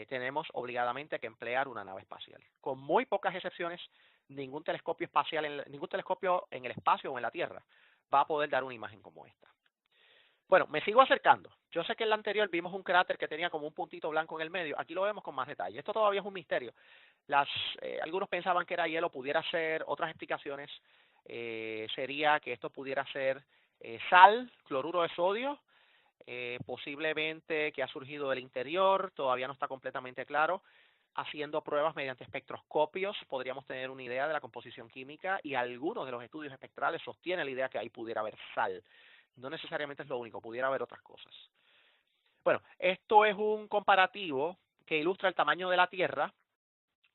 S1: tenemos obligadamente que emplear una nave espacial. Con muy pocas excepciones, ningún telescopio espacial, ningún telescopio en el espacio o en la Tierra va a poder dar una imagen como esta. Bueno, me sigo acercando. Yo sé que en la anterior vimos un cráter que tenía como un puntito blanco en el medio. Aquí lo vemos con más detalle. Esto todavía es un misterio. Algunos pensaban que era hielo, pudiera ser. Otras explicaciones sería que esto pudiera ser sal, cloruro de sodio, posiblemente que ha surgido del interior. Todavía no está completamente claro. Haciendo pruebas mediante espectroscopios podríamos tener una idea de la composición química y algunos de los estudios espectrales sostienen la idea que ahí pudiera haber sal. No necesariamente es lo único, pudiera haber otras cosas. Bueno, esto es un comparativo que ilustra el tamaño de la Tierra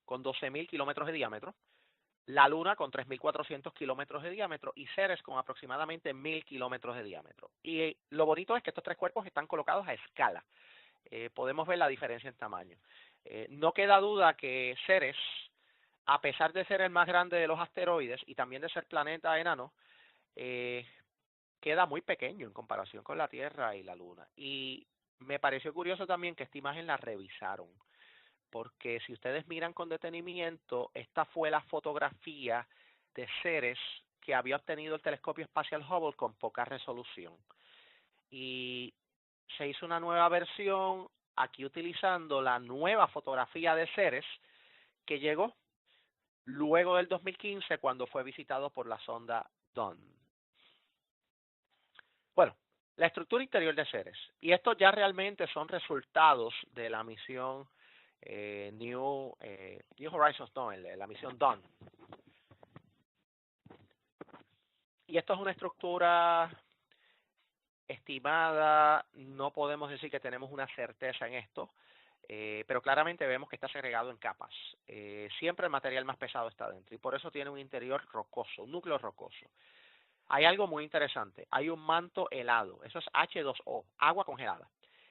S1: con 12.000 kilómetros de diámetro, la Luna con 3.400 kilómetros de diámetro y Ceres con aproximadamente 1.000 kilómetros de diámetro. Y lo bonito es que estos tres cuerpos están colocados a escala. Podemos ver la diferencia en tamaño. No queda duda que Ceres, a pesar de ser el más grande de los asteroides y también de ser planeta enano, queda muy pequeño en comparación con la Tierra y la Luna. Y me pareció curioso también que esta imagen la revisaron, porque si ustedes miran con detenimiento, esta fue la fotografía de Ceres que había obtenido el telescopio espacial Hubble con poca resolución. Y se hizo una nueva versión aquí utilizando la nueva fotografía de Ceres que llegó luego del 2015 cuando fue visitado por la sonda Dawn. Bueno, la estructura interior de Ceres. Y estos ya realmente son resultados de la misión New Horizons, no, la misión Dawn. Y esto es una estructura estimada, no podemos decir que tenemos una certeza en esto, pero claramente vemos que está segregado en capas. Siempre el material más pesado está dentro y por eso tiene un interior rocoso, un núcleo rocoso. Hay algo muy interesante, hay un manto helado, eso es H2O, agua congelada.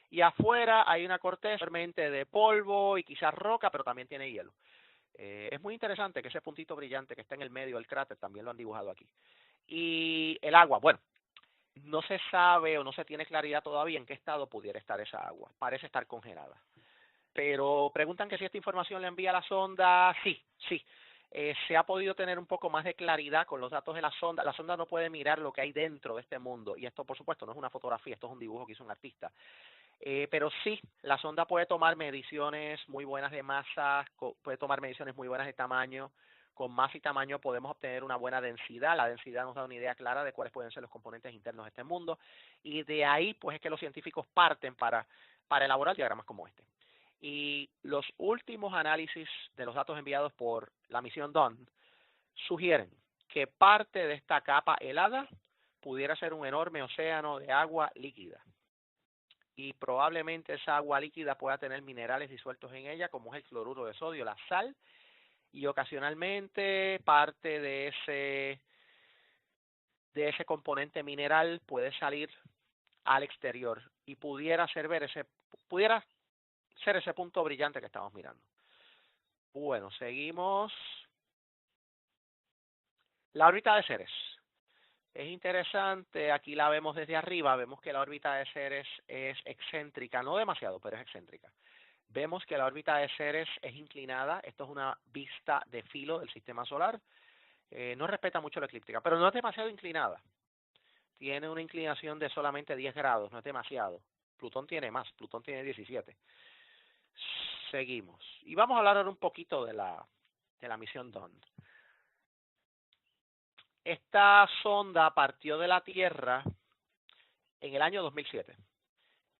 S1: Y afuera hay una corteza de polvo y quizás roca, pero también tiene hielo. Es muy interesante que ese puntito brillante que está en el medio del cráter también lo han dibujado aquí. Y el agua, bueno, no se sabe o no se tiene claridad todavía en qué estado pudiera estar esa agua. Parece estar congelada. Pero preguntan que si esta información la envía la sonda. Sí, sí. Se ha podido tener un poco más de claridad con los datos de la sonda. La sonda no puede mirar lo que hay dentro de este mundo. Y esto, por supuesto, no es una fotografía, esto es un dibujo que hizo un artista. Pero sí, la sonda puede tomar mediciones muy buenas de masa, puede tomar mediciones muy buenas de tamaño. Con masa y tamaño podemos obtener una buena densidad. La densidad nos da una idea clara de cuáles pueden ser los componentes internos de este mundo. Y de ahí, pues, es que los científicos parten para elaborar diagramas como este. Y los últimos análisis de los datos enviados por la misión Dawn sugieren que parte de esta capa helada pudiera ser un enorme océano de agua líquida. Y probablemente esa agua líquida pueda tener minerales disueltos en ella, como es el cloruro de sodio, la sal, y ocasionalmente parte de ese componente mineral puede salir al exterior y pudiera ser ese punto brillante que estamos mirando. Bueno, seguimos. La órbita de Ceres. Es interesante, aquí la vemos desde arriba, vemos que la órbita de Ceres es excéntrica, no demasiado, pero es excéntrica. Vemos que la órbita de Ceres es inclinada, esto es una vista de filo del sistema solar, no respeta mucho la eclíptica, pero no es demasiado inclinada. Tiene una inclinación de solamente 10 grados, no es demasiado. Plutón tiene más, Plutón tiene 17. Seguimos. Y vamos a hablar ahora un poquito de la misión Dawn. Esta sonda partió de la Tierra en el año 2007.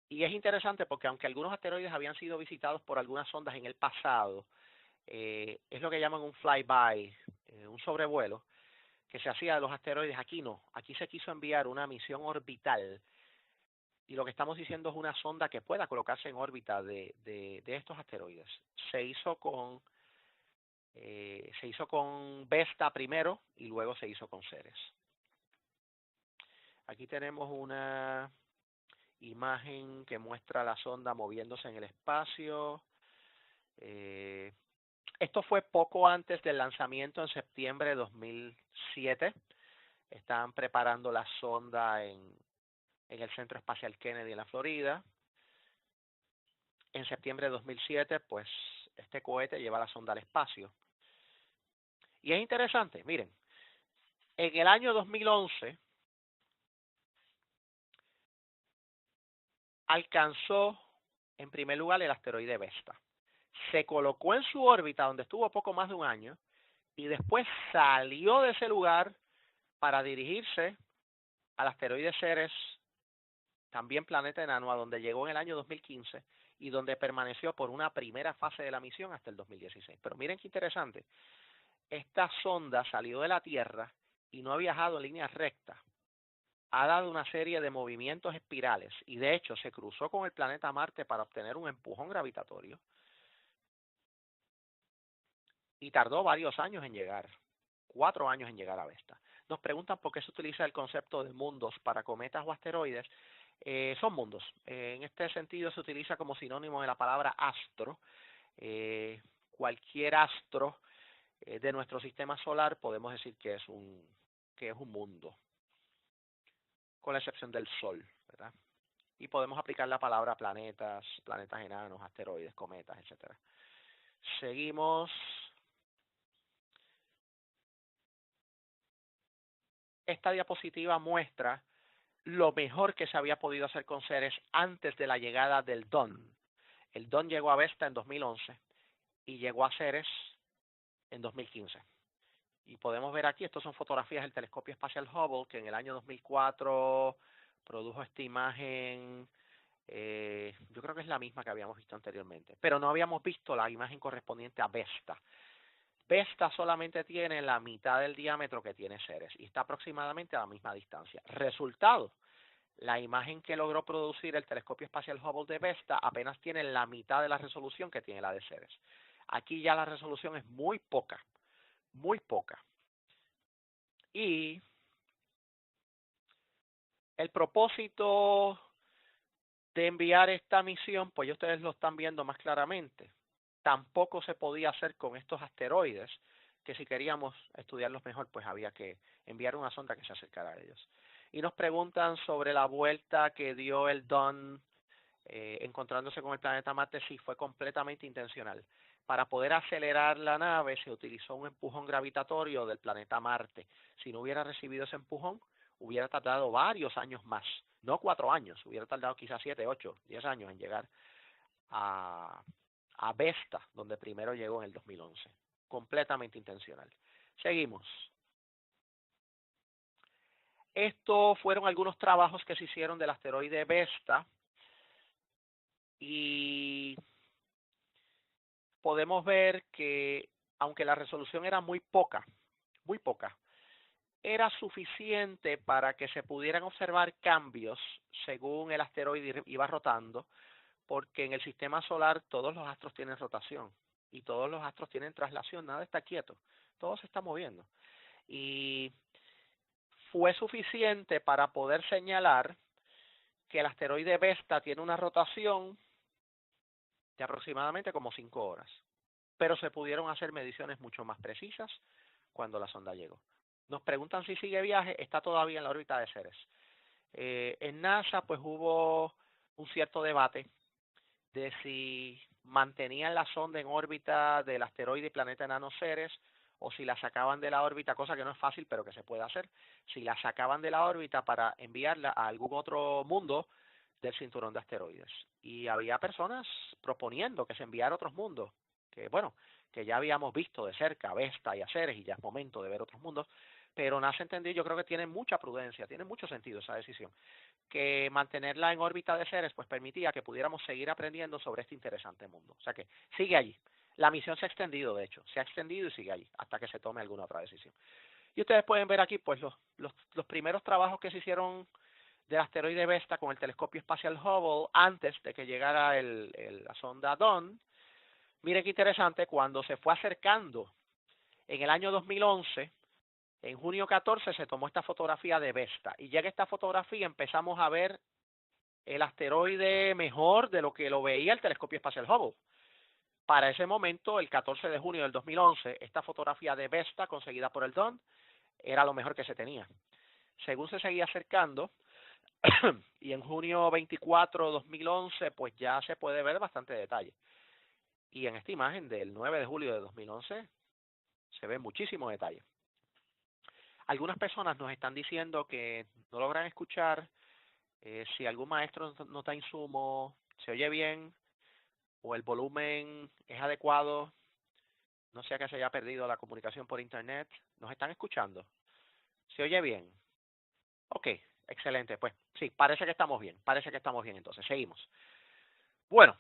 S1: Y es interesante porque aunque algunos asteroides habían sido visitados por algunas sondas en el pasado, es lo que llaman un flyby, un sobrevuelo, que se hacía de los asteroides. Aquí no, aquí se quiso enviar una misión orbital y lo que estamos diciendo es una sonda que pueda colocarse en órbita de estos asteroides. Se hizo con Vesta primero y luego se hizo con Ceres. Aquí tenemos una imagen que muestra la sonda moviéndose en el espacio. Esto fue poco antes del lanzamiento en septiembre de 2007. Estaban preparando la sonda en el Centro Espacial Kennedy en la Florida. En septiembre de 2007, pues este cohete lleva la sonda al espacio. Y es interesante, miren, en el año 2011 alcanzó en primer lugar el asteroide Vesta. Se colocó en su órbita donde estuvo poco más de un año y después salió de ese lugar para dirigirse al asteroide Ceres, también planeta enano, a donde llegó en el año 2015 y donde permaneció por una primera fase de la misión hasta el 2016. Pero miren qué interesante, esta sonda salió de la Tierra y no ha viajado en línea recta. Ha dado una serie de movimientos espirales y de hecho se cruzó con el planeta Marte para obtener un empujón gravitatorio y tardó varios años en llegar, 4 años en llegar a Vesta. Nos preguntan por qué se utiliza el concepto de mundos para cometas o asteroides. Son mundos. En este sentido se utiliza como sinónimo de la palabra astro. Cualquier astro de nuestro sistema solar podemos decir que es un mundo, con la excepción del Sol, ¿verdad? Y podemos aplicar la palabra planetas, planetas enanos, asteroides, cometas, etcétera. Seguimos. Esta diapositiva muestra lo mejor que se había podido hacer con Ceres antes de la llegada del Dawn. El Dawn llegó a Vesta en 2011 y llegó a Ceres en 2015. Y podemos ver aquí, estas son fotografías del telescopio espacial Hubble, que en el año 2004 produjo esta imagen Yo creo que es la misma que habíamos visto anteriormente, pero no habíamos visto la imagen correspondiente a Vesta. Vesta solamente tiene la mitad del diámetro que tiene Ceres y está aproximadamente a la misma distancia. Resultado, la imagen que logró producir el telescopio espacial Hubble de Vesta apenas tiene la mitad de la resolución que tiene la de Ceres. Aquí ya la resolución es muy poca, muy poca. Y el propósito de enviar esta misión, pues ya ustedes lo están viendo más claramente. Tampoco se podía hacer con estos asteroides, que si queríamos estudiarlos mejor, pues había que enviar una sonda que se acercara a ellos. Y nos preguntan sobre la vuelta que dio el Dawn encontrándose con el planeta Marte. Sí, fue completamente intencional. Para poder acelerar la nave se utilizó un empujón gravitatorio del planeta Marte. Si no hubiera recibido ese empujón, hubiera tardado varios años más, no 4 años, hubiera tardado quizás 7, 8, 10 años en llegar a, a Vesta, donde primero llegó en el 2011. Completamente intencional. Seguimos. Estos fueron algunos trabajos que se hicieron del asteroide Vesta y podemos ver que aunque la resolución era muy poca, era suficiente para que se pudieran observar cambios según el asteroide iba rotando, porque en el sistema solar todos los astros tienen rotación y todos los astros tienen traslación, nada está quieto, todo se está moviendo. Y fue suficiente para poder señalar que el asteroide Vesta tiene una rotación de aproximadamente como 5 horas. Pero se pudieron hacer mediciones mucho más precisas cuando la sonda llegó. Nos preguntan si sigue viaje, está todavía en la órbita de Ceres. En NASA pues hubo un cierto debate de si mantenían la sonda en órbita del asteroide y planeta enano Ceres o si la sacaban de la órbita, cosa que no es fácil pero que se puede hacer, si la sacaban de la órbita para enviarla a algún otro mundo del cinturón de asteroides. Y había personas proponiendo que se enviara a otros mundos, que bueno, que ya habíamos visto de cerca, Vesta y a Ceres, y ya es momento de ver otros mundos, pero NASA entendió, yo creo que tiene mucha prudencia, tiene mucho sentido esa decisión, que mantenerla en órbita de Ceres pues permitía que pudiéramos seguir aprendiendo sobre este interesante mundo. O sea que sigue allí. La misión se ha extendido, de hecho, se ha extendido y sigue allí hasta que se tome alguna otra decisión. Y ustedes pueden ver aquí pues los primeros trabajos que se hicieron del asteroide Vesta con el telescopio espacial Hubble antes de que llegara la sonda Dawn. Miren qué interesante, cuando se fue acercando en el año 2011, en junio 14 se tomó esta fotografía de Vesta y ya que esta fotografía empezamos a ver el asteroide mejor de lo que lo veía el telescopio espacial Hubble. Para ese momento, el 14 de junio del 2011, esta fotografía de Vesta conseguida por el Dawn era lo mejor que se tenía. Según se seguía acercando, y en junio 24 de 2011, pues ya se puede ver bastante detalle. Y en esta imagen del 9 de julio de 2011 se ve muchísimo detalle. Algunas personas nos están diciendo que no logran escuchar. Si algún maestro nota insumo, se oye bien o el volumen es adecuado, no sea que se haya perdido la comunicación por internet. ¿Nos están escuchando? ¿Se oye bien? Ok, excelente. Pues sí, parece que estamos bien. Parece que estamos bien entonces. Seguimos. Bueno,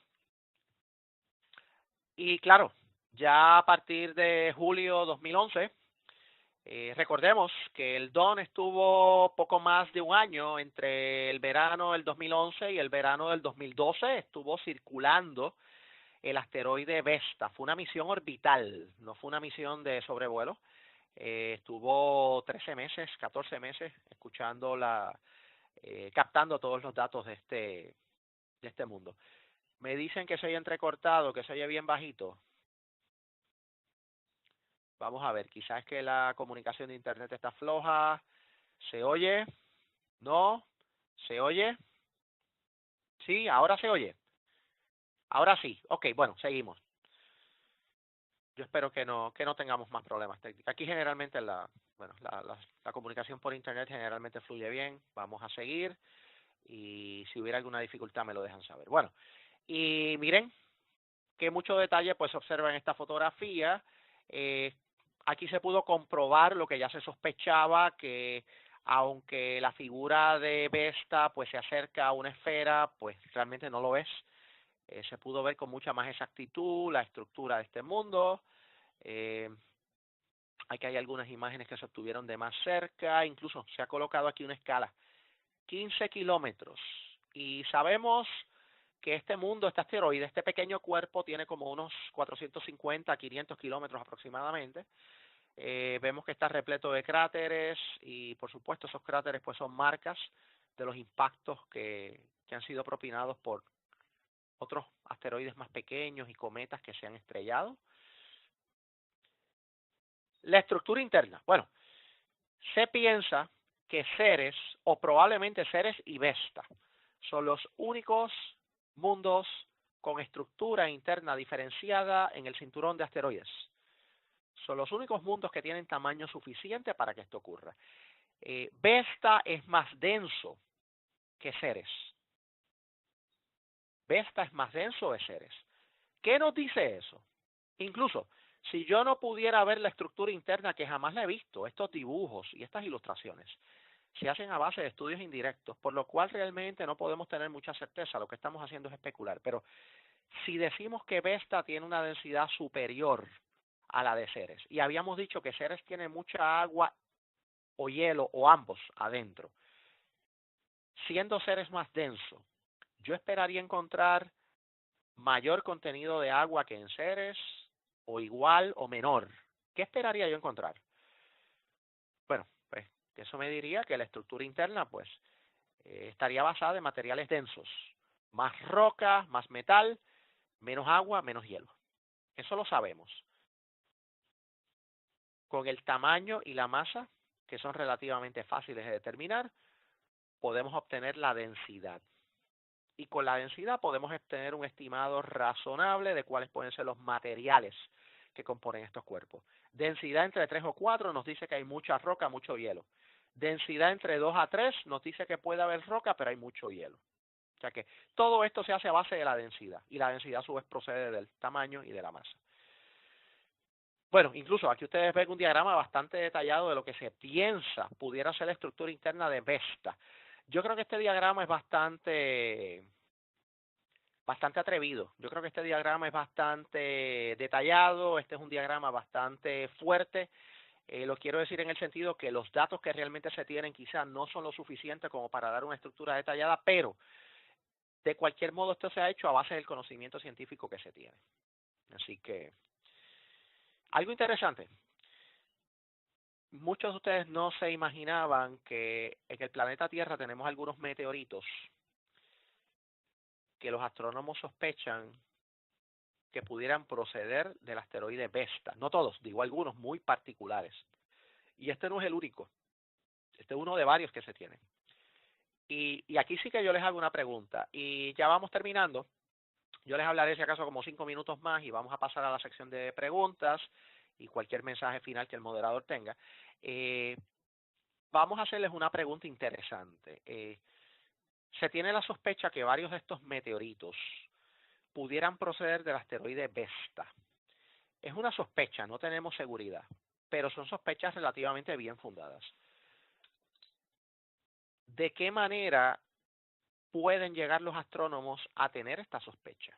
S1: y claro, ya a partir de julio 2011, recordemos que el Dawn estuvo poco más de un año entre el verano del 2011 y el verano del 2012, estuvo circulando el asteroide Vesta. Fue una misión orbital, no fue una misión de sobrevuelo. Estuvo 13 meses, 14 meses escuchando captando todos los datos de este mundo. Me dicen que se oye entrecortado, que se oye bien bajito. Vamos a ver, quizás es que la comunicación de internet está floja. ¿Se oye? ¿No? ¿Se oye? Sí, ahora se oye. Ahora sí. Ok, bueno, seguimos. Yo espero que no tengamos más problemas técnicos. Aquí generalmente la comunicación por internet generalmente fluye bien. Vamos a seguir y si hubiera alguna dificultad me lo dejan saber. Bueno, y miren que mucho detalle pues se observa en esta fotografía. Aquí se pudo comprobar lo que ya se sospechaba, que Aunque la figura de Vesta pues se acerca a una esfera, pues realmente no lo es. Se pudo ver con mucha más exactitud la estructura de este mundo. Eh, Aquí hay algunas imágenes que se obtuvieron de más cerca, incluso se ha colocado aquí una escala, 15 kilómetros. Y sabemos que este mundo, este asteroide, este pequeño cuerpo tiene como unos 450, 500 kilómetros aproximadamente. Vemos que está repleto de cráteres y por supuesto esos cráteres pues son marcas de los impactos que han sido propinados por otros asteroides más pequeños y cometas que se han estrellado. La estructura interna. Bueno, se piensa que Ceres, o probablemente Ceres y Vesta, son los únicos mundos con estructura interna diferenciada en el cinturón de asteroides. Son los únicos mundos que tienen tamaño suficiente para que esto ocurra. Vesta es más denso que Ceres. Vesta es más denso de Ceres. ¿Qué nos dice eso? Incluso, si yo no pudiera ver la estructura interna, que jamás la he visto, estos dibujos y estas ilustraciones se hacen a base de estudios indirectos, por lo cual realmente no podemos tener mucha certeza, lo que estamos haciendo es especular, pero si decimos que Vesta tiene una densidad superior a la de Ceres, y habíamos dicho que Ceres tiene mucha agua o hielo o ambos adentro, siendo Ceres más denso, yo esperaría encontrar mayor contenido de agua que en Ceres, o igual o menor. ¿Qué esperaría yo encontrar? Bueno, pues eso me diría que la estructura interna pues estaría basada en materiales densos, más roca, más metal, menos agua, menos hielo. Eso lo sabemos. Con el tamaño y la masa, que son relativamente fáciles de determinar, podemos obtener la densidad. Y con la densidad podemos obtener un estimado razonable de cuáles pueden ser los materiales que componen estos cuerpos. Densidad entre 3 o 4 nos dice que hay mucha roca, mucho hielo. Densidad entre 2 a 3 nos dice que puede haber roca, pero hay mucho hielo. O sea que todo esto se hace a base de la densidad, y la densidad a su vez procede del tamaño y de la masa. Bueno, incluso aquí ustedes ven un diagrama bastante detallado de lo que se piensa pudiera ser la estructura interna de Vesta. Yo creo que este diagrama es bastante atrevido. Yo creo que este diagrama es bastante detallado, este es un diagrama bastante fuerte. Lo quiero decir en el sentido que los datos que realmente se tienen quizás no son lo suficiente como para dar una estructura detallada, pero de cualquier modo esto se ha hecho a base del conocimiento científico que se tiene. Así que, algo interesante. Muchos de ustedes no se imaginaban que en el planeta Tierra tenemos algunos meteoritos que los astrónomos sospechan que pudieran proceder del asteroide Vesta. No todos, digo algunos muy particulares. Y este no es el único. Este es uno de varios que se tienen. Y aquí sí que yo les hago una pregunta. Y ya vamos terminando. Yo les hablaré si acaso como 5 minutos más y vamos a pasar a la sección de preguntas y cualquier mensaje final que el moderador tenga. Vamos a hacerles una pregunta interesante. Se tiene la sospecha que varios de estos meteoritos pudieran proceder del asteroide Vesta. Es una sospecha, no tenemos seguridad, pero son sospechas relativamente bien fundadas. ¿De qué manera pueden llegar los astrónomos a tener esta sospecha?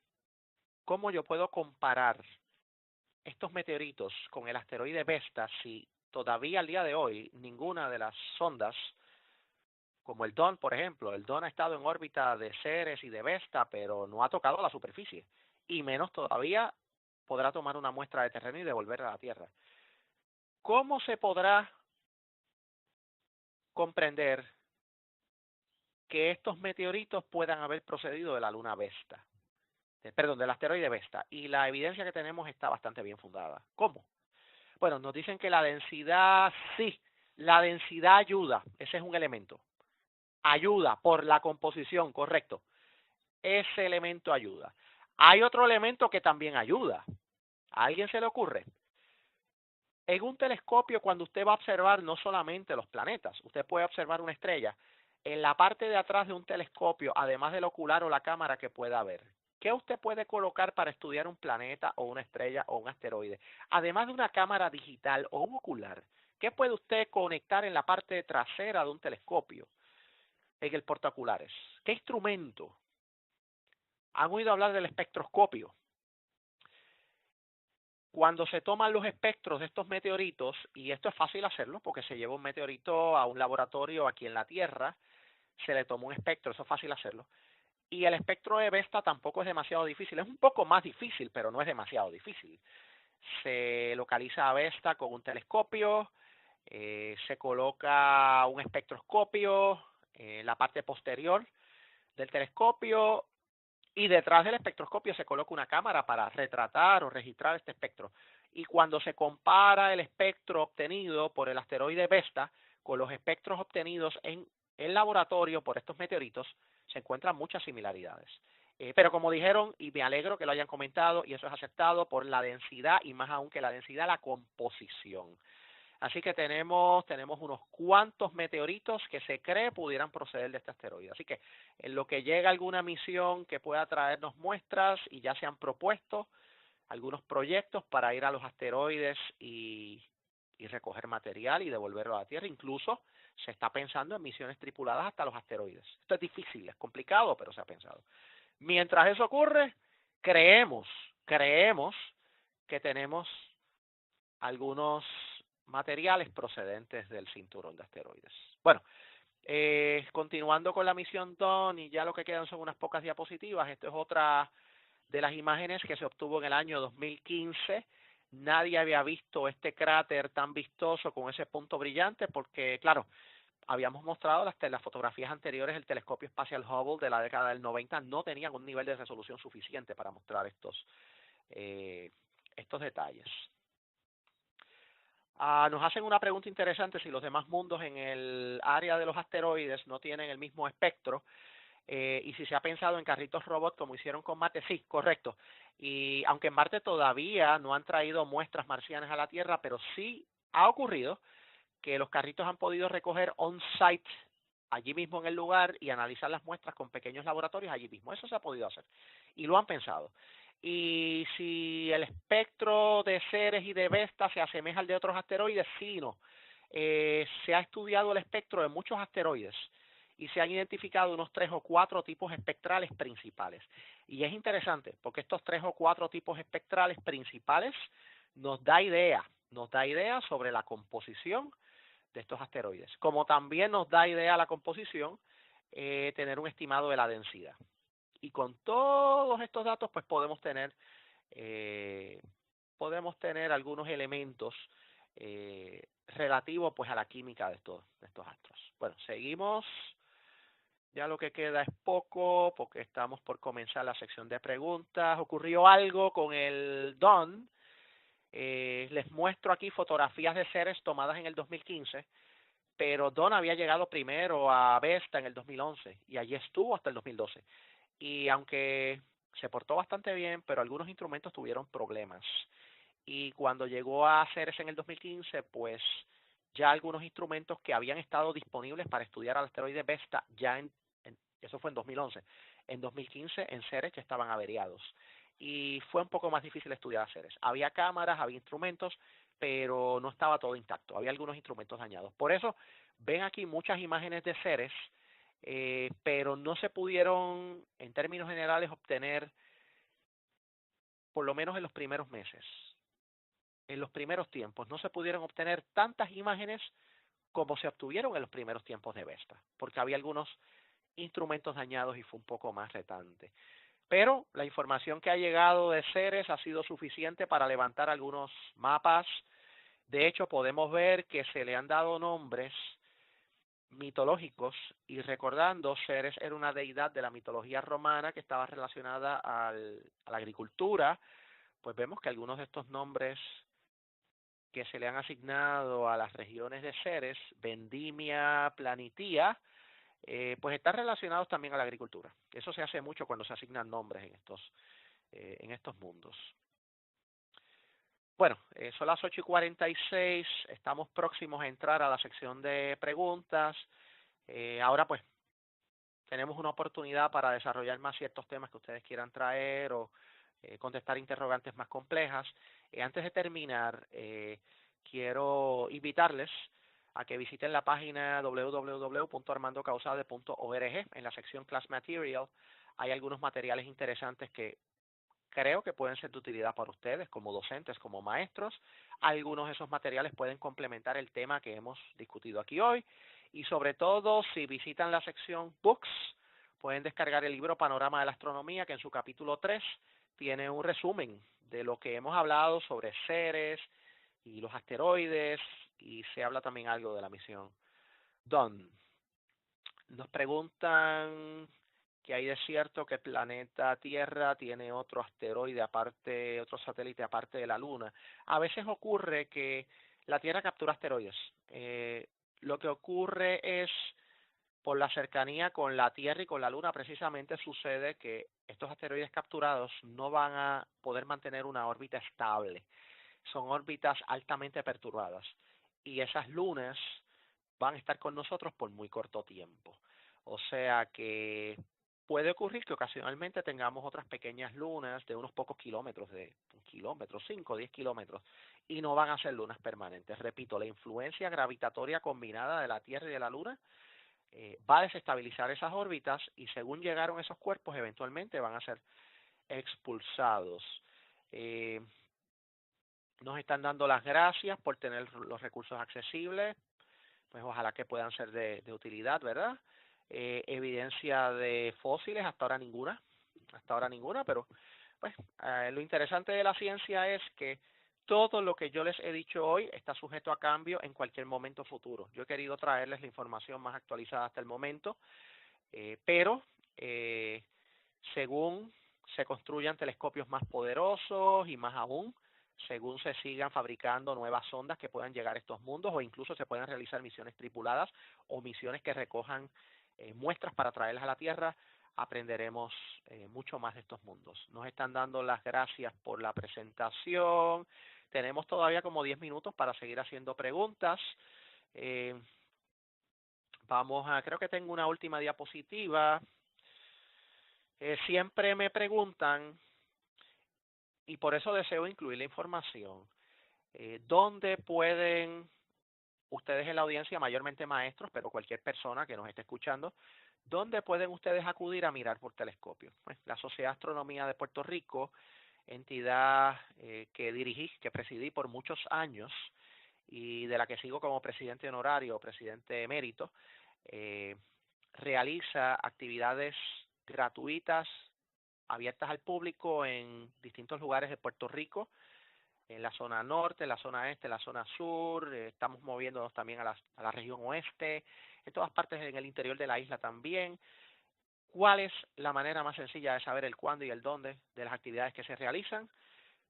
S1: ¿Cómo yo puedo comparar estos meteoritos con el asteroide Vesta si todavía al día de hoy ninguna de las sondas, como el DAWN, por ejemplo, el DAWN ha estado en órbita de Ceres y de Vesta, pero no ha tocado la superficie, y menos todavía podrá tomar una muestra de terreno y devolver a la Tierra? ¿Cómo se podrá comprender que estos meteoritos puedan haber procedido de la luna Vesta? Perdón, del asteroide Vesta. Y la evidencia que tenemos está bastante bien fundada. ¿Cómo? Bueno, nos dicen que la densidad, sí, la densidad ayuda, ese es un elemento. Ayuda por la composición, correcto. Ese elemento ayuda. Hay otro elemento que también ayuda. ¿A alguien se le ocurre? En un telescopio, cuando usted va a observar no solamente los planetas, usted puede observar una estrella. En la parte de atrás de un telescopio, además del ocular o la cámara que pueda ver, ¿qué usted puede colocar para estudiar un planeta o una estrella o un asteroide? Además de una cámara digital o un ocular, ¿Qué puede usted conectar en la parte trasera de un telescopio, en el portaoculares? ¿Qué instrumento? ¿Han oído hablar del espectroscopio? Cuando se toman los espectros de estos meteoritos, y esto es fácil hacerlo porque se lleva un meteorito a un laboratorio aquí en la Tierra, se le toma un espectro, eso es fácil hacerlo. Y el espectro de Vesta tampoco es demasiado difícil, es un poco más difícil, pero no es demasiado difícil. Se localiza a Vesta con un telescopio, se coloca un espectroscopio en la parte posterior del telescopio y detrás del espectroscopio se coloca una cámara para retratar o registrar este espectro. Y cuando se compara el espectro obtenido por el asteroide Vesta con los espectros obtenidos en el laboratorio por estos meteoritos, se encuentran muchas similaridades. Pero como dijeron, y me alegro que lo hayan comentado, y eso es aceptado por la densidad, y más aún que la densidad, la composición. Así que tenemos unos cuantos meteoritos que se cree pudieran proceder de este asteroide. Así que en lo que llega alguna misión que pueda traernos muestras, y ya se han propuesto algunos proyectos para ir a los asteroides y recoger material y devolverlo a la Tierra. Incluso se está pensando en misiones tripuladas hasta los asteroides. Esto es difícil, es complicado, pero se ha pensado. Mientras eso ocurre, creemos que tenemos algunos materiales procedentes del cinturón de asteroides. Bueno, continuando con la misión Dawn, y ya lo que quedan son unas pocas diapositivas. Esto es otra de las imágenes que se obtuvo en el año 2015. Nadie había visto este cráter tan vistoso con ese punto brillante porque, claro, habíamos mostrado las fotografías anteriores, el telescopio espacial Hubble de la década del 90 no tenían un nivel de resolución suficiente para mostrar estos detalles. Nos hacen una pregunta interesante: si los demás mundos en el área de los asteroides no tienen el mismo espectro, y si se ha pensado en carritos robot como hicieron con Marte. Sí, correcto. Y aunque en Marte todavía no han traído muestras marcianas a la Tierra, pero sí ha ocurrido que los carritos han podido recoger on-site allí mismo en el lugar y analizar las muestras con pequeños laboratorios allí mismo. Eso se ha podido hacer y lo han pensado. Y si el espectro de Ceres y de Vesta se asemeja al de otros asteroides, sí y no. Se ha estudiado el espectro de muchos asteroides y se han identificado unos 3 o 4 tipos espectrales principales. Y es interesante porque estos 3 o 4 tipos espectrales principales nos da idea sobre la composición de estos asteroides, como también nos da idea la composición, tener un estimado de la densidad. Y con todos estos datos, pues podemos tener algunos elementos relativos pues a la química de estos astros. Bueno, seguimos. Ya lo que queda es poco porque estamos por comenzar la sección de preguntas. Ocurrió algo con el Dawn. Les muestro aquí fotografías de Ceres tomadas en el 2015, pero Dawn había llegado primero a Vesta en el 2011 y allí estuvo hasta el 2012. Y aunque se portó bastante bien, pero algunos instrumentos tuvieron problemas. Y cuando llegó a Ceres en el 2015, pues ya algunos instrumentos que habían estado disponibles para estudiar al asteroide Vesta, eso fue en 2011, en 2015 en Ceres ya estaban averiados. Y fue un poco más difícil estudiar a Ceres. Había cámaras, había instrumentos, pero no estaba todo intacto. Había algunos instrumentos dañados. Por eso ven aquí muchas imágenes de Ceres, pero no se pudieron, en términos generales, obtener, por lo menos en los primeros meses. En los primeros tiempos no se pudieron obtener tantas imágenes como se obtuvieron en los primeros tiempos de Vesta, porque había algunos instrumentos dañados y fue un poco más retante. Pero la información que ha llegado de Ceres ha sido suficiente para levantar algunos mapas. De hecho, podemos ver que se le han dado nombres mitológicos, y recordando, Ceres era una deidad de la mitología romana que estaba relacionada a la agricultura. Pues vemos que algunos de estos nombres que se le han asignado a las regiones de Ceres, Vendimia, Planitia, pues están relacionados también a la agricultura. Eso se hace mucho cuando se asignan nombres en estos mundos. Bueno, son las 8:46, estamos próximos a entrar a la sección de preguntas. Ahora pues tenemos una oportunidad para desarrollar más ciertos temas que ustedes quieran traer o contestar interrogantes más complejas. Antes de terminar, quiero invitarles a que visiten la página www.armandocausade.org. En la sección Class Material hay algunos materiales interesantes que creo que pueden ser de utilidad para ustedes como docentes, como maestros. Algunos de esos materiales pueden complementar el tema que hemos discutido aquí hoy. Y sobre todo, si visitan la sección Books, pueden descargar el libro Panorama de la Astronomía, que en su capítulo 3 tiene un resumen de lo que hemos hablado sobre Ceres y los asteroides, y se habla también algo de la misión Dawn. Nos preguntan que hay de cierto que el planeta Tierra tiene otro asteroide aparte, otro satélite aparte de la Luna. A veces ocurre que la Tierra captura asteroides. Lo que ocurre es, por la cercanía con la Tierra y con la Luna, precisamente sucede que estos asteroides capturados no van a poder mantener una órbita estable. Son órbitas altamente perturbadas. Y esas lunas van a estar con nosotros por muy corto tiempo. O sea que puede ocurrir que ocasionalmente tengamos otras pequeñas lunas de unos pocos kilómetros, de un kilómetro, 5 o 10 kilómetros, y no van a ser lunas permanentes. Repito, la influencia gravitatoria combinada de la Tierra y de la Luna va a desestabilizar esas órbitas y según llegaron esos cuerpos, eventualmente van a ser expulsados. Eh, Nos están dando las gracias por tener los recursos accesibles, pues ojalá que puedan ser de utilidad, ¿verdad? Evidencia de fósiles, hasta ahora ninguna, pero pues lo interesante de la ciencia es que todo lo que yo les he dicho hoy está sujeto a cambio en cualquier momento futuro. Yo he querido traerles la información más actualizada hasta el momento, pero eh, según se construyan telescopios más poderosos y más aún, según se sigan fabricando nuevas sondas que puedan llegar a estos mundos o incluso se puedan realizar misiones tripuladas o misiones que recojan muestras para traerlas a la Tierra, aprenderemos mucho más de estos mundos. Nos están dando las gracias por la presentación. Tenemos todavía como 10 minutos para seguir haciendo preguntas. Eh, creo que tengo una última diapositiva. Siempre me preguntan, y por eso deseo incluir la información, ¿dónde pueden ustedes en la audiencia, mayormente maestros, pero cualquier persona que nos esté escuchando, dónde pueden ustedes acudir a mirar por telescopio? Pues, la Sociedad de Astronomía de Puerto Rico, entidad que dirigí, que presidí por muchos años y de la que sigo como presidente honorario, presidente emérito, eh, realiza actividades gratuitas, abiertas al público en distintos lugares de Puerto Rico, en la zona norte, en la zona este, en la zona sur, estamos moviéndonos también a la región oeste, en todas partes en el interior de la isla también. ¿Cuál es la manera más sencilla de saber el cuándo y el dónde de las actividades que se realizan?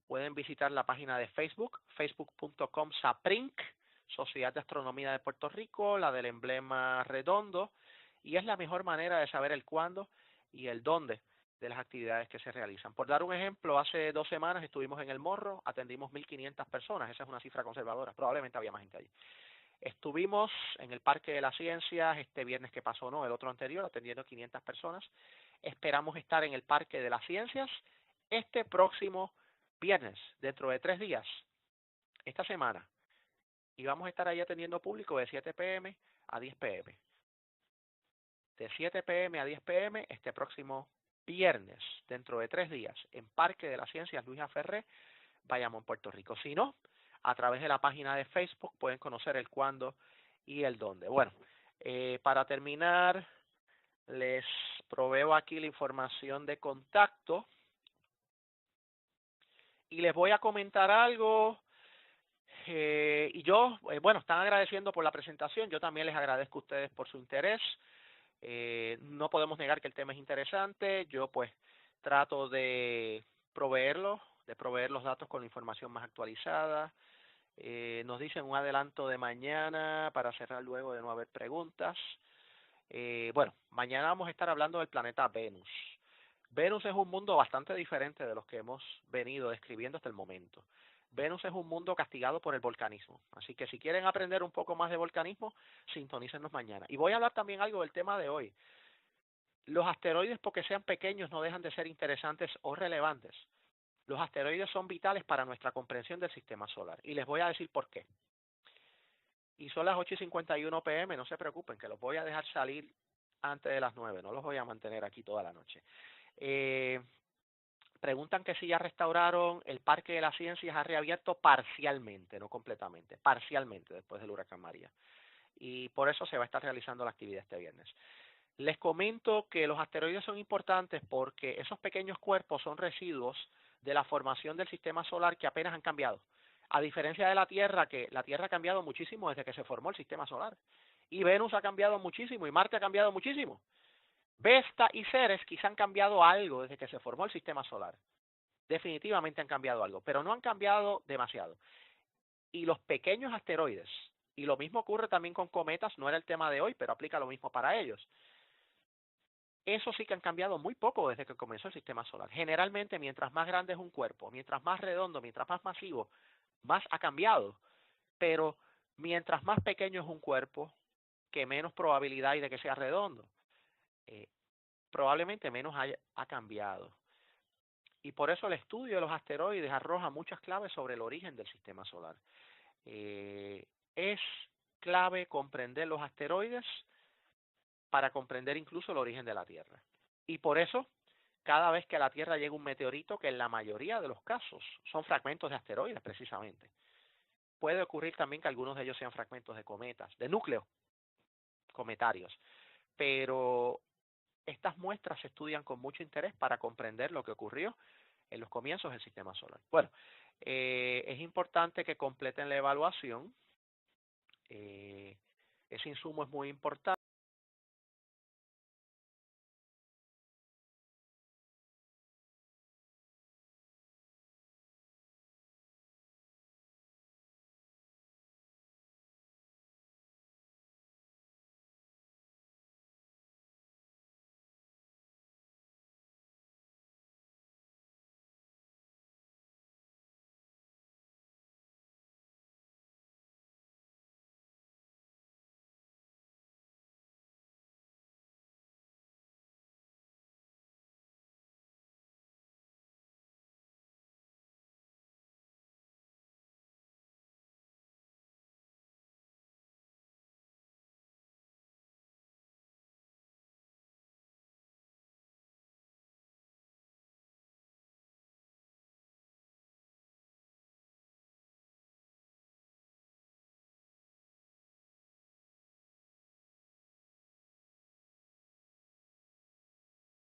S1: Pueden visitar la página de Facebook, facebook.com/SAPRINC, Sociedad de Astronomía de Puerto Rico, la del emblema redondo, y es la mejor manera de saber el cuándo y el dónde de las actividades que se realizan. Por dar un ejemplo, hace 2 semanas estuvimos en El Morro, atendimos 1.500 personas, esa es una cifra conservadora, probablemente había más gente allí. Estuvimos en el Parque de las Ciencias este viernes que pasó, no, el otro anterior, atendiendo 500 personas. Esperamos estar en el Parque de las Ciencias este próximo viernes, dentro de 3 días, esta semana. Y vamos a estar ahí atendiendo público de 7 p.m. a 10 p.m. De 7 p.m. a 10 p.m. este próximo viernes, dentro de 3 días, en Parque de las Ciencias Luisa Ferré, Bayamón, Puerto Rico. Si no, a través de la página de Facebook pueden conocer el cuándo y el dónde. Bueno, para terminar, les proveo aquí la información de contacto y les voy a comentar algo. Bueno, están agradeciendo por la presentación. Yo también les agradezco a ustedes por su interés. No podemos negar que el tema es interesante. Yo pues trato de proveer los datos con la información más actualizada. Nos dicen un adelanto de mañana para cerrar luego de no haber preguntas. Bueno, mañana vamos a estar hablando del planeta Venus. Venus es un mundo bastante diferente de los que hemos venido describiendo hasta el momento. Venus es un mundo castigado por el volcanismo. Así que si quieren aprender un poco más de volcanismo, sintonícenos mañana. Y voy a hablar también algo del tema de hoy. Los asteroides, porque sean pequeños, no dejan de ser interesantes o relevantes. Los asteroides son vitales para nuestra comprensión del sistema solar y les voy a decir por qué. Y son las 8:51 p.m., no se preocupen, que los voy a dejar salir antes de las 9, no los voy a mantener aquí toda la noche. Preguntan que si ya restauraron el Parque de las Ciencias, ha reabierto parcialmente, no completamente, parcialmente después del huracán María. Y por eso se va a estar realizando la actividad este viernes. Les comento que los asteroides son importantes porque esos pequeños cuerpos son residuos de la formación del sistema solar que apenas han cambiado. A diferencia de la Tierra, que la Tierra ha cambiado muchísimo desde que se formó el sistema solar. Y Venus ha cambiado muchísimo y Marte ha cambiado muchísimo. Vesta y Ceres quizá han cambiado algo desde que se formó el sistema solar. Definitivamente han cambiado algo, pero no han cambiado demasiado. Y los pequeños asteroides, y lo mismo ocurre también con cometas, no era el tema de hoy, pero aplica lo mismo para ellos. Eso sí que han cambiado muy poco desde que comenzó el sistema solar. Generalmente, mientras más grande es un cuerpo, mientras más redondo, mientras más masivo, más ha cambiado. Pero mientras más pequeño es un cuerpo, que menos probabilidad hay de que sea redondo. Probablemente menos ha cambiado. Y por eso el estudio de los asteroides arroja muchas claves sobre el origen del sistema solar. Es clave comprender los asteroides para comprender incluso el origen de la Tierra. Y por eso, cada vez que a la Tierra llega un meteorito, que en la mayoría de los casos son fragmentos de asteroides precisamente, puede ocurrir también que algunos de ellos sean fragmentos de cometas, de núcleos cometarios. Pero estas muestras se estudian con mucho interés para comprender lo que ocurrió en los comienzos del sistema solar. Bueno, es importante que completen la evaluación. Ese insumo es muy importante.